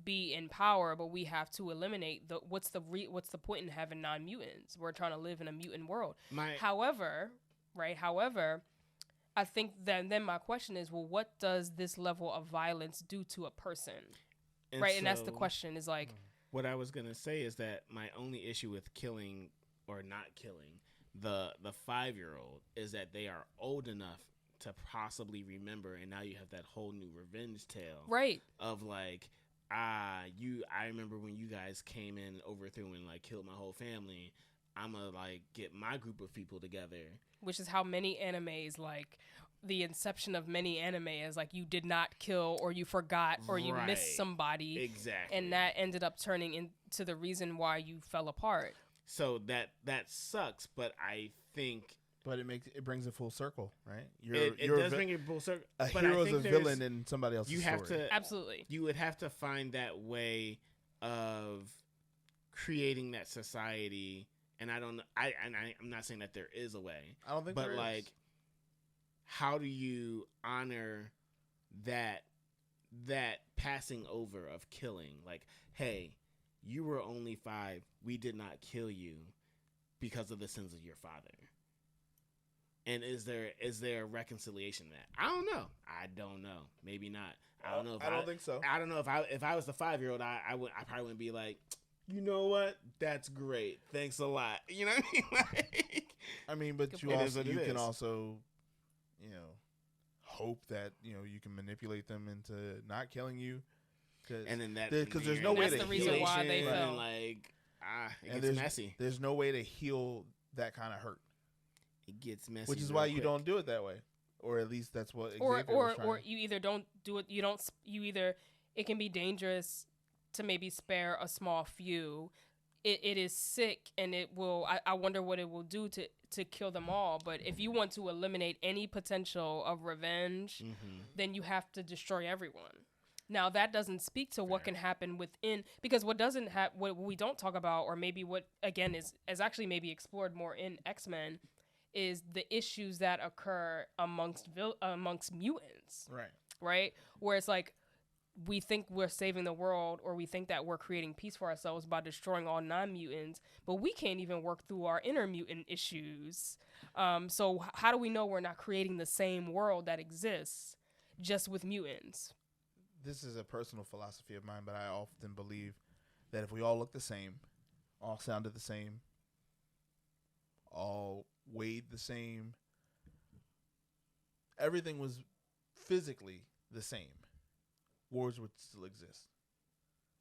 [SPEAKER 1] be in power, but we have to eliminate what's the point in having non-mutants? We're trying to live in a mutant world. However, I think that then my question is, well, what does this level of violence do to a person? And that's the question, is like,
[SPEAKER 3] what I was going to say is that my only issue with killing or not killing the 5-year-old is that they are old enough to possibly remember, and now you have that whole new revenge tale.
[SPEAKER 1] Right.
[SPEAKER 3] Of like, I remember when you guys came in, overthrew and like killed my whole family. I'm gonna like get my group of people together.
[SPEAKER 1] Which is how many animes, like the inception of many anime is like, you did not kill, or you forgot, or you missed somebody.
[SPEAKER 3] Exactly.
[SPEAKER 1] And that ended up turning into the reason why you fell apart.
[SPEAKER 3] So that sucks, but I think...
[SPEAKER 2] But it brings it full circle, right?
[SPEAKER 3] It does bring it full circle.
[SPEAKER 2] A hero's a villain in somebody else's story.
[SPEAKER 1] Absolutely.
[SPEAKER 3] You would have to find that way of creating that society, and I'm not saying that there is a way.
[SPEAKER 2] I don't think
[SPEAKER 3] but
[SPEAKER 2] there
[SPEAKER 3] like,
[SPEAKER 2] is.
[SPEAKER 3] How do you honor that passing over of killing? Like, hey, you were only 5. We did not kill you because of the sins of your father. And is there a reconciliation in that? I don't know. Maybe not. I don't know.
[SPEAKER 2] I don't think so.
[SPEAKER 3] I don't know if I was the 5-year-old, I probably wouldn't be like, you know what? That's great. Thanks a lot. You know what I mean?
[SPEAKER 2] But you can also, hope that you can manipulate them into not killing you.
[SPEAKER 3] And then
[SPEAKER 2] because there's no way to
[SPEAKER 1] that's the reason why they fell.
[SPEAKER 3] It gets messy.
[SPEAKER 2] There's no way to heal that kind of hurt.
[SPEAKER 3] It gets messy,
[SPEAKER 2] which is why you don't do it that way, or at least that's what Xavier was trying.
[SPEAKER 1] Or you either don't do it. It can be dangerous to maybe spare a small few. It is sick, and it will. I wonder what it will do to kill them all. But if you want to eliminate any potential of revenge, then you have to destroy everyone. Now that doesn't speak to what can happen within, because what we don't talk about, or maybe what again is actually maybe explored more in X-Men, is the issues that occur amongst mutants. Right? Where it's like, we think we're saving the world, or we think that we're creating peace for ourselves by destroying all non-mutants, but we can't even work through our inner mutant issues. So how do we know we're not creating the same world that exists just with mutants?
[SPEAKER 2] This is a personal philosophy of mine, but I often believe that if we all look the same, all sounded the same, all weighed the same, everything was physically the same, wars would still exist,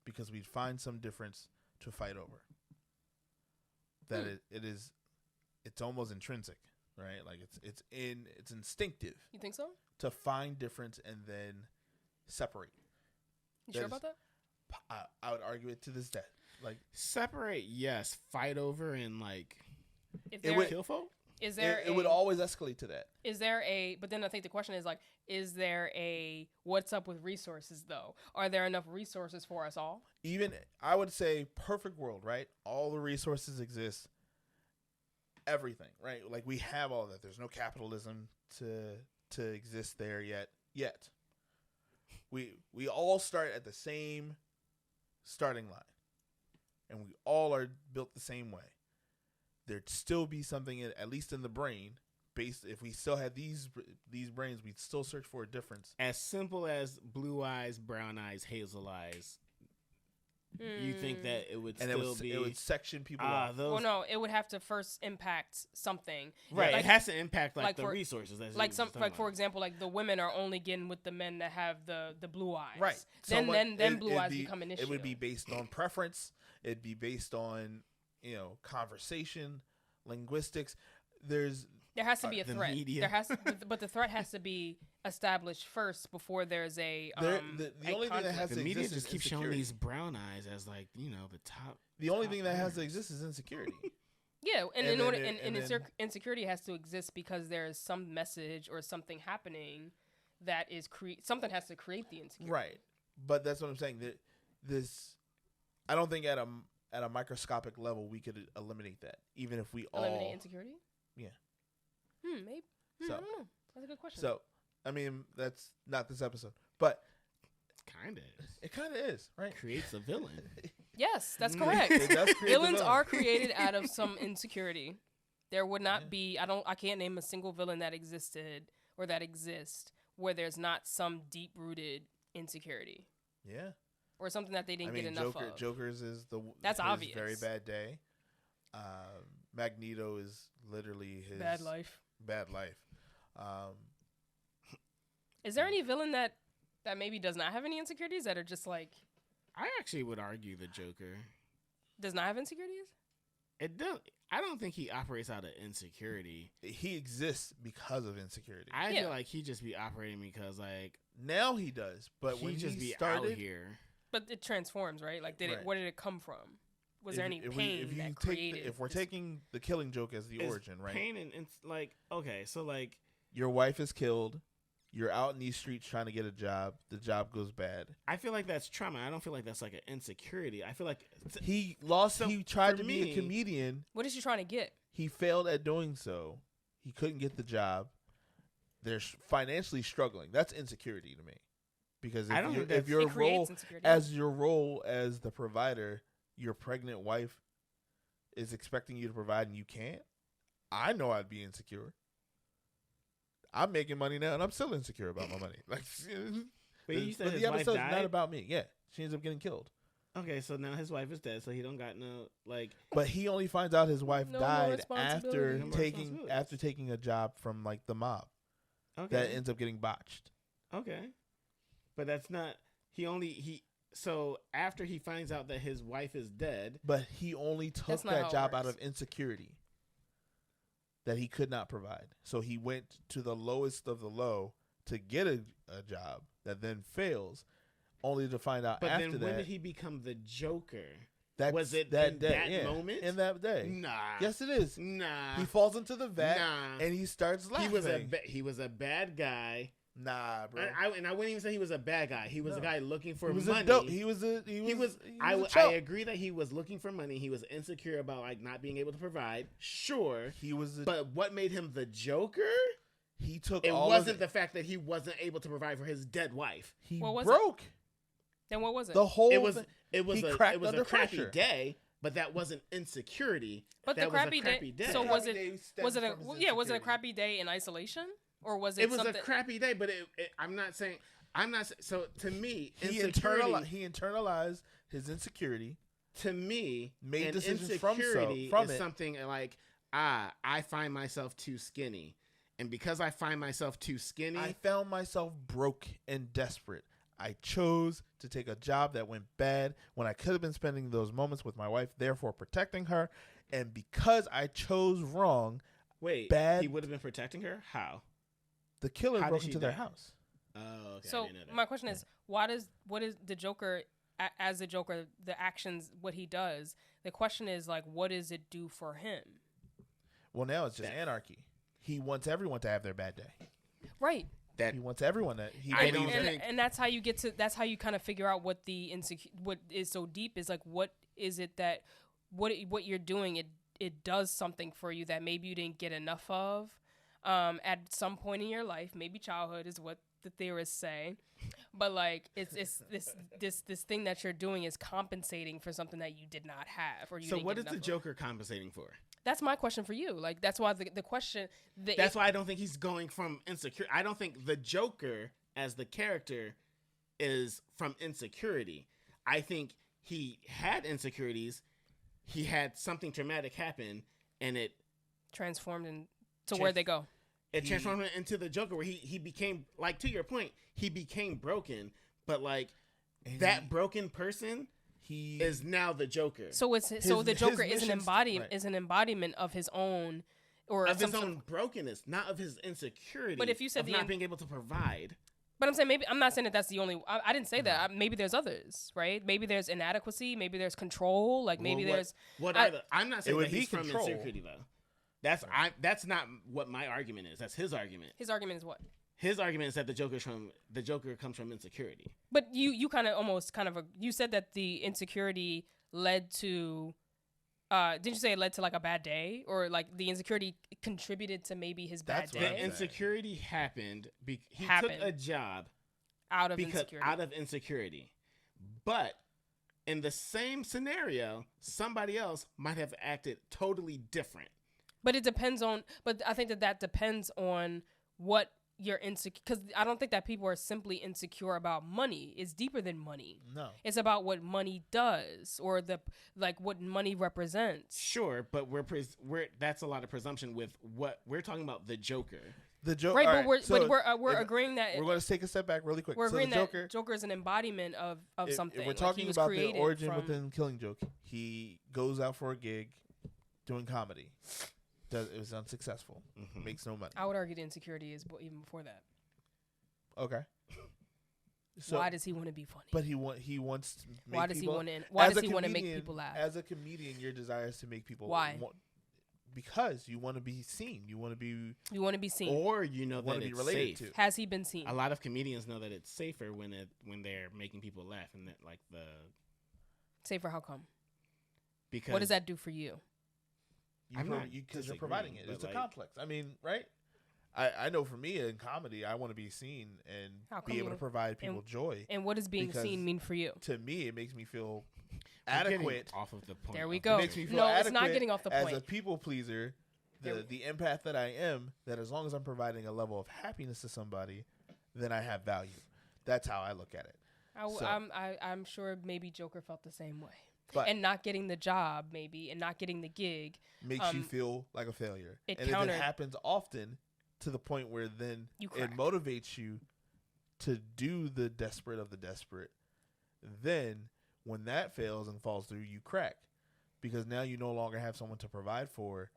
[SPEAKER 2] because we'd find some difference to fight over. That it's almost intrinsic, right? Like it's instinctive.
[SPEAKER 1] You think so?
[SPEAKER 2] To find difference and then separate.
[SPEAKER 1] You sure about that?
[SPEAKER 2] I would argue it to this day. Like,
[SPEAKER 3] separate, yes. Fight over and like kill folk.
[SPEAKER 1] Is there?
[SPEAKER 2] It would always escalate to that.
[SPEAKER 1] Is there a? But then I think the question is like, is there a? What's up with resources though? Are there enough resources for us all?
[SPEAKER 2] Even I would say perfect world, right? All the resources exist. Everything, right? Like, we have all that. There's no capitalism to exist there yet. We all start at the same starting line, and we all are built the same way. There'd still be something at least in the brain. If we still had these brains, we'd still search for a difference.
[SPEAKER 3] As simple as blue eyes, brown eyes, hazel eyes. You think that it would
[SPEAKER 2] it would section people off.
[SPEAKER 1] Well, no, it would have to first impact something.
[SPEAKER 3] Right,
[SPEAKER 1] like,
[SPEAKER 3] it has to impact the resources.
[SPEAKER 1] For example, like the women are only getting with the men that have the blue eyes.
[SPEAKER 2] Right.
[SPEAKER 1] Then blue eyes become an issue.
[SPEAKER 2] It would be based on preference. It'd be based on conversation, linguistics. There
[SPEAKER 1] has to be a threat. But the threat has to be established first before there's a
[SPEAKER 2] the only thing that has to
[SPEAKER 3] the media
[SPEAKER 2] exist
[SPEAKER 3] just
[SPEAKER 2] is
[SPEAKER 3] keeps showing these brown eyes as like the top.
[SPEAKER 2] The only thing that has to exist is insecurity.
[SPEAKER 1] Yeah, and insecurity has to exist because there is some message or something happening that is something has to create the insecurity.
[SPEAKER 2] Right, but that's what I'm saying. That I don't think at a microscopic level we could eliminate that, even if we
[SPEAKER 1] eliminate insecurity.
[SPEAKER 2] Yeah.
[SPEAKER 1] Maybe. I don't know. That's a good question.
[SPEAKER 2] So, I mean, that's not this episode, but
[SPEAKER 3] Kind of.
[SPEAKER 2] It kind of is, right?
[SPEAKER 3] Creates a villain.
[SPEAKER 1] Yes, that's correct.
[SPEAKER 2] It does create
[SPEAKER 1] Villains
[SPEAKER 2] the
[SPEAKER 1] are
[SPEAKER 2] villain.
[SPEAKER 1] created out of some insecurity. There would not be. I can't name a single villain that existed or that exists where there's not some deep rooted insecurity.
[SPEAKER 2] Yeah.
[SPEAKER 1] Or something that they didn't get enough of.
[SPEAKER 2] Joker's is
[SPEAKER 1] That's
[SPEAKER 2] his
[SPEAKER 1] obvious.
[SPEAKER 2] Very bad day. Magneto is literally his
[SPEAKER 1] Bad life.
[SPEAKER 2] Bad life.
[SPEAKER 1] Is there any villain that maybe does not have any insecurities that are just like
[SPEAKER 3] I actually would argue the Joker
[SPEAKER 1] does not have insecurities?
[SPEAKER 3] It does. I don't think he operates out of insecurity.
[SPEAKER 2] He exists because of insecurity.
[SPEAKER 3] I feel like he just be operating because like
[SPEAKER 2] now he does, but
[SPEAKER 3] he
[SPEAKER 2] when
[SPEAKER 3] just
[SPEAKER 2] he
[SPEAKER 3] be
[SPEAKER 2] started
[SPEAKER 3] out here.
[SPEAKER 1] But it transforms, right? Like, where did it come from? Was there any pain that created?
[SPEAKER 2] If we're taking the Killing Joke as the origin, right?
[SPEAKER 3] Pain and like, okay, so like
[SPEAKER 2] your wife is killed. You're out in these streets trying to get a job. The job goes bad.
[SPEAKER 3] I feel like that's trauma. I don't feel like that's like an insecurity. I feel like
[SPEAKER 2] he lost.
[SPEAKER 3] So
[SPEAKER 2] he tried to
[SPEAKER 3] me,
[SPEAKER 2] be a comedian.
[SPEAKER 1] What is she trying to get?
[SPEAKER 2] He failed at doing so. He couldn't get the job. They're financially struggling. That's insecurity to me. Because if your role as the provider, your pregnant wife is expecting you to provide and you can't, I know I'd be insecure. I'm making money now and I'm still insecure about my money. Like,
[SPEAKER 3] but you said
[SPEAKER 2] the
[SPEAKER 3] his wife
[SPEAKER 2] episode's
[SPEAKER 3] died?
[SPEAKER 2] not about me. Yeah, she ends up getting killed.
[SPEAKER 3] Okay, so now his wife is dead, so he don't got no like.
[SPEAKER 2] But he only finds out his wife died after
[SPEAKER 3] No more
[SPEAKER 2] taking a job from like the mob.
[SPEAKER 3] Okay.
[SPEAKER 2] That ends up getting botched.
[SPEAKER 3] Okay, but that's not. So after he finds out that his wife is dead,
[SPEAKER 2] but he only took that job out of insecurity that he could not provide. So he went to the lowest of the low to get a job that then fails, only to find out after that. But then
[SPEAKER 3] when did he become the Joker?
[SPEAKER 2] Was it that day?
[SPEAKER 3] Moment?
[SPEAKER 2] In that day?
[SPEAKER 3] Nah.
[SPEAKER 2] Yes, it is.
[SPEAKER 3] Nah.
[SPEAKER 2] He falls into the vat and he starts laughing.
[SPEAKER 3] He was a bad guy.
[SPEAKER 2] Nah, bro.
[SPEAKER 3] I wouldn't even say he was a bad guy. He was a guy looking for money. I agree that he was looking for money. He was insecure about like not being able to provide. Sure. But what made him the Joker?
[SPEAKER 2] He took
[SPEAKER 3] it wasn't the fact that he wasn't able to provide for his dead wife.
[SPEAKER 2] He broke.
[SPEAKER 1] Then what was it?
[SPEAKER 2] The whole
[SPEAKER 3] it was a crappy day, but that wasn't insecurity.
[SPEAKER 1] But
[SPEAKER 3] that
[SPEAKER 1] the crappy day. So was it a crappy day in isolation? Or was it
[SPEAKER 3] was a crappy day, but I'm not saying. So to me,
[SPEAKER 2] he internalized his insecurity.
[SPEAKER 3] To me,
[SPEAKER 2] made decisions
[SPEAKER 3] insecurity
[SPEAKER 2] from
[SPEAKER 3] is
[SPEAKER 2] it.
[SPEAKER 3] Something like I find myself too skinny, and because I find myself too skinny,
[SPEAKER 2] I found myself broke and desperate. I chose to take a job that went bad when I could have been spending those moments with my wife, therefore protecting her. And because I chose wrong,
[SPEAKER 3] he would have been protecting her. How?
[SPEAKER 2] The killer broke into their house.
[SPEAKER 3] Oh, okay.
[SPEAKER 1] So my question is, what is the Joker as the Joker? The actions, what he does. The question is like, what does it do for him?
[SPEAKER 2] Well, now it's just anarchy. He wants everyone to have their bad day.
[SPEAKER 1] Right.
[SPEAKER 2] He wants everyone to.
[SPEAKER 1] And that's how you get to. That's how you kind of figure out what what is so deep is like. What is it that what you're doing? It does something for you that maybe you didn't get enough of. At some point in your life, maybe childhood is what the theorists say, but like it's this thing that you're doing is compensating for something that you did not have or you.
[SPEAKER 3] So
[SPEAKER 1] didn't
[SPEAKER 3] what
[SPEAKER 1] get
[SPEAKER 3] is the
[SPEAKER 1] enough
[SPEAKER 3] Joker
[SPEAKER 1] of.
[SPEAKER 3] compensating for?
[SPEAKER 1] That's my question for you. Like that's why the question.
[SPEAKER 3] That's why I don't think he's going from insecure. I don't think the Joker as the character is from insecurity. I think he had insecurities. He had something traumatic happen, and it
[SPEAKER 1] transformed into where they go.
[SPEAKER 3] It transformed him into the Joker, where he became, like, to your point, he became broken, but like that broken person is now the Joker.
[SPEAKER 1] So the Joker is an embodiment of his own, or
[SPEAKER 3] of his own brokenness, not of his insecurity. But if you said not being able to provide.
[SPEAKER 1] But I'm saying I'm not saying that's the only. I didn't say that. Maybe there's others, right? Maybe there's inadequacy. Maybe there's control. Like maybe there's.
[SPEAKER 3] I'm not saying that he's from insecurity though. That's not what my argument is. That's his argument.
[SPEAKER 1] His argument is what?
[SPEAKER 3] His argument is that the Joker comes from insecurity.
[SPEAKER 1] But you you said that the insecurity led to. Didn't you say it led to like a bad day, or like the insecurity contributed to maybe his bad day?
[SPEAKER 3] The insecurity happened. He took a job
[SPEAKER 1] out of
[SPEAKER 3] because
[SPEAKER 1] insecurity.
[SPEAKER 3] out of insecurity. But in the same scenario, somebody else might have acted totally different.
[SPEAKER 1] But it depends on. But I think that depends on what you're insecure. Because I don't think that people are simply insecure about money. It's deeper than money.
[SPEAKER 2] No,
[SPEAKER 1] it's about what money does or what money represents.
[SPEAKER 3] Sure, but we're that's a lot of presumption with what we're talking about. The Joker.
[SPEAKER 2] The Joker,
[SPEAKER 1] right?
[SPEAKER 2] Right,
[SPEAKER 1] But we're agreeing that
[SPEAKER 2] we're going to take a step back really quick.
[SPEAKER 1] We're
[SPEAKER 2] so
[SPEAKER 1] agreeing
[SPEAKER 2] the Joker,
[SPEAKER 1] that Joker is an embodiment of something.
[SPEAKER 2] If we're talking
[SPEAKER 1] he was
[SPEAKER 2] about the
[SPEAKER 1] created
[SPEAKER 2] origin within Killing Joke. He goes out for a gig, doing comedy. It was unsuccessful. Makes no money.
[SPEAKER 1] I would argue the insecurity is even before that.
[SPEAKER 2] Okay. So,
[SPEAKER 1] why does he want to be funny?
[SPEAKER 2] But he wants to make
[SPEAKER 1] why does
[SPEAKER 2] people,
[SPEAKER 1] he want to make people laugh?
[SPEAKER 2] As a comedian, your desire is to make people
[SPEAKER 1] why?
[SPEAKER 2] Because you want to be seen. You want to be
[SPEAKER 1] seen.
[SPEAKER 3] Or you know that it's safe.
[SPEAKER 2] To.
[SPEAKER 1] Has he been seen?
[SPEAKER 3] A lot of comedians know that it's safer when they're making people laugh and that like the
[SPEAKER 1] safer. How come?
[SPEAKER 3] Because
[SPEAKER 1] what does that do for you?
[SPEAKER 2] Because you're providing it. It's a complex. I mean, right? I know for me in comedy, I want to be seen and be able to provide people joy.
[SPEAKER 1] And what does being seen mean for you?
[SPEAKER 2] To me, it makes me feel adequate.
[SPEAKER 3] Off of the point.
[SPEAKER 1] There we go.
[SPEAKER 2] It makes me feel
[SPEAKER 1] no,
[SPEAKER 2] adequate
[SPEAKER 1] it's not getting off the point.
[SPEAKER 2] As a people pleaser, the empath that I am, that as long as I'm providing a level of happiness to somebody, then I have value. That's how I look at it.
[SPEAKER 1] I'm sure maybe Joker felt the same way.
[SPEAKER 2] But
[SPEAKER 1] and not getting the job, maybe, and not getting the gig
[SPEAKER 2] makes you feel like a failure.
[SPEAKER 1] It
[SPEAKER 2] if it happens often, to the point where then it motivates you to do the desperate of the desperate, then when that fails and falls through, you crack. Because now you no longer have someone to provide for.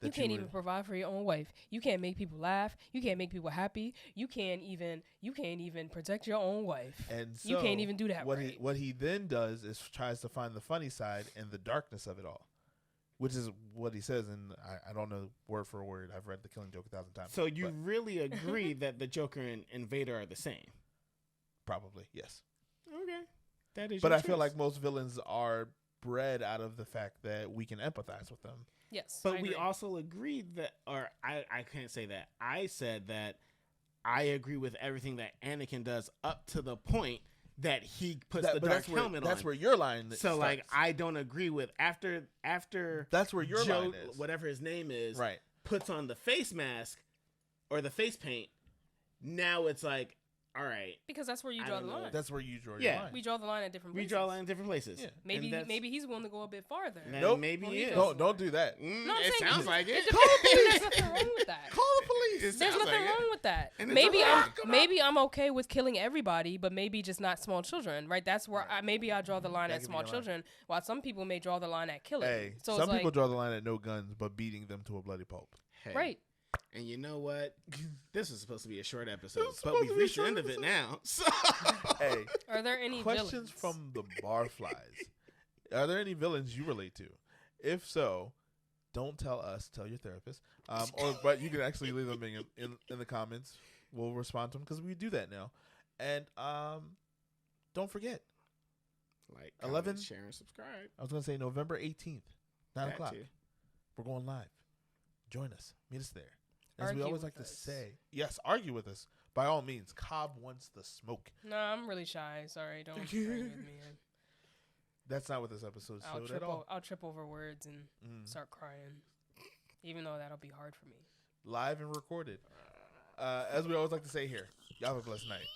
[SPEAKER 1] You can't even provide for your own wife. You can't make people laugh. You can't make people happy. You can't even protect your own wife.
[SPEAKER 2] And so
[SPEAKER 1] you can't even do that.
[SPEAKER 2] What he then does is tries to find the funny side and the darkness of it all, which is what he says. And I don't know word for word. I've read The Killing Joke 1,000 times.
[SPEAKER 3] So you really agree that the Joker and Vader are the same?
[SPEAKER 2] Probably, yes.
[SPEAKER 3] Okay, that is.
[SPEAKER 2] But I feel like most villains are bred out of the fact that we can empathize with them.
[SPEAKER 1] Yes,
[SPEAKER 3] but we also agreed that, or I can't say that. I said that I agree with everything that Anakin does up to the point that he puts the dark helmet on.
[SPEAKER 2] That's where your line is.
[SPEAKER 3] So, like, I don't agree with after.
[SPEAKER 2] That's where your
[SPEAKER 3] Joe,
[SPEAKER 2] line is.
[SPEAKER 3] Whatever his name is,
[SPEAKER 2] right?
[SPEAKER 3] Puts on the face mask or the face paint. Now it's like, all right,
[SPEAKER 1] because that's where you draw the line.
[SPEAKER 2] That's where you draw your line.
[SPEAKER 1] We draw the line at different places.
[SPEAKER 3] We draw the line at different places.
[SPEAKER 2] Yeah.
[SPEAKER 1] Maybe he's willing to go a bit farther.
[SPEAKER 2] Nope.
[SPEAKER 3] Maybe he is.
[SPEAKER 2] Don't do that.
[SPEAKER 1] No,
[SPEAKER 3] it sounds like it.
[SPEAKER 1] There's nothing wrong with that.
[SPEAKER 2] Call the police.
[SPEAKER 1] There's nothing wrong with that. Maybe I'm okay with killing everybody, but maybe just not small children, right? That's where maybe I draw the line at small children, while some people may draw the line at killing.
[SPEAKER 2] Hey,
[SPEAKER 1] so
[SPEAKER 2] some people draw the line at no guns, but beating them to a bloody pulp.
[SPEAKER 3] Hey.
[SPEAKER 1] Right.
[SPEAKER 3] And you know what? This was supposed to be a short episode, but we've reached the end of it now. So,
[SPEAKER 2] hey,
[SPEAKER 1] are there any
[SPEAKER 2] questions from the barflies? Are there any villains you relate to? If so, don't tell us. Tell your therapist. But you can actually leave them in the comments. We'll respond to them because we do that now. And don't forget,
[SPEAKER 3] like,
[SPEAKER 2] 11,
[SPEAKER 3] share, and subscribe.
[SPEAKER 2] I was going to say November 18th, 9 o'clock.
[SPEAKER 3] Too.
[SPEAKER 2] We're going live. Join us. Meet us there. As
[SPEAKER 1] argue
[SPEAKER 2] we always like to say. Yes, argue with us. By all means. Cobb wants the smoke.
[SPEAKER 1] No, I'm really shy. Sorry. Don't argue with me.
[SPEAKER 2] That's not what this episode showed at all.
[SPEAKER 1] I'll trip over words and start crying. Even though that'll be hard for me.
[SPEAKER 2] Live and recorded. As we always like to say here. Y'all have a blessed night.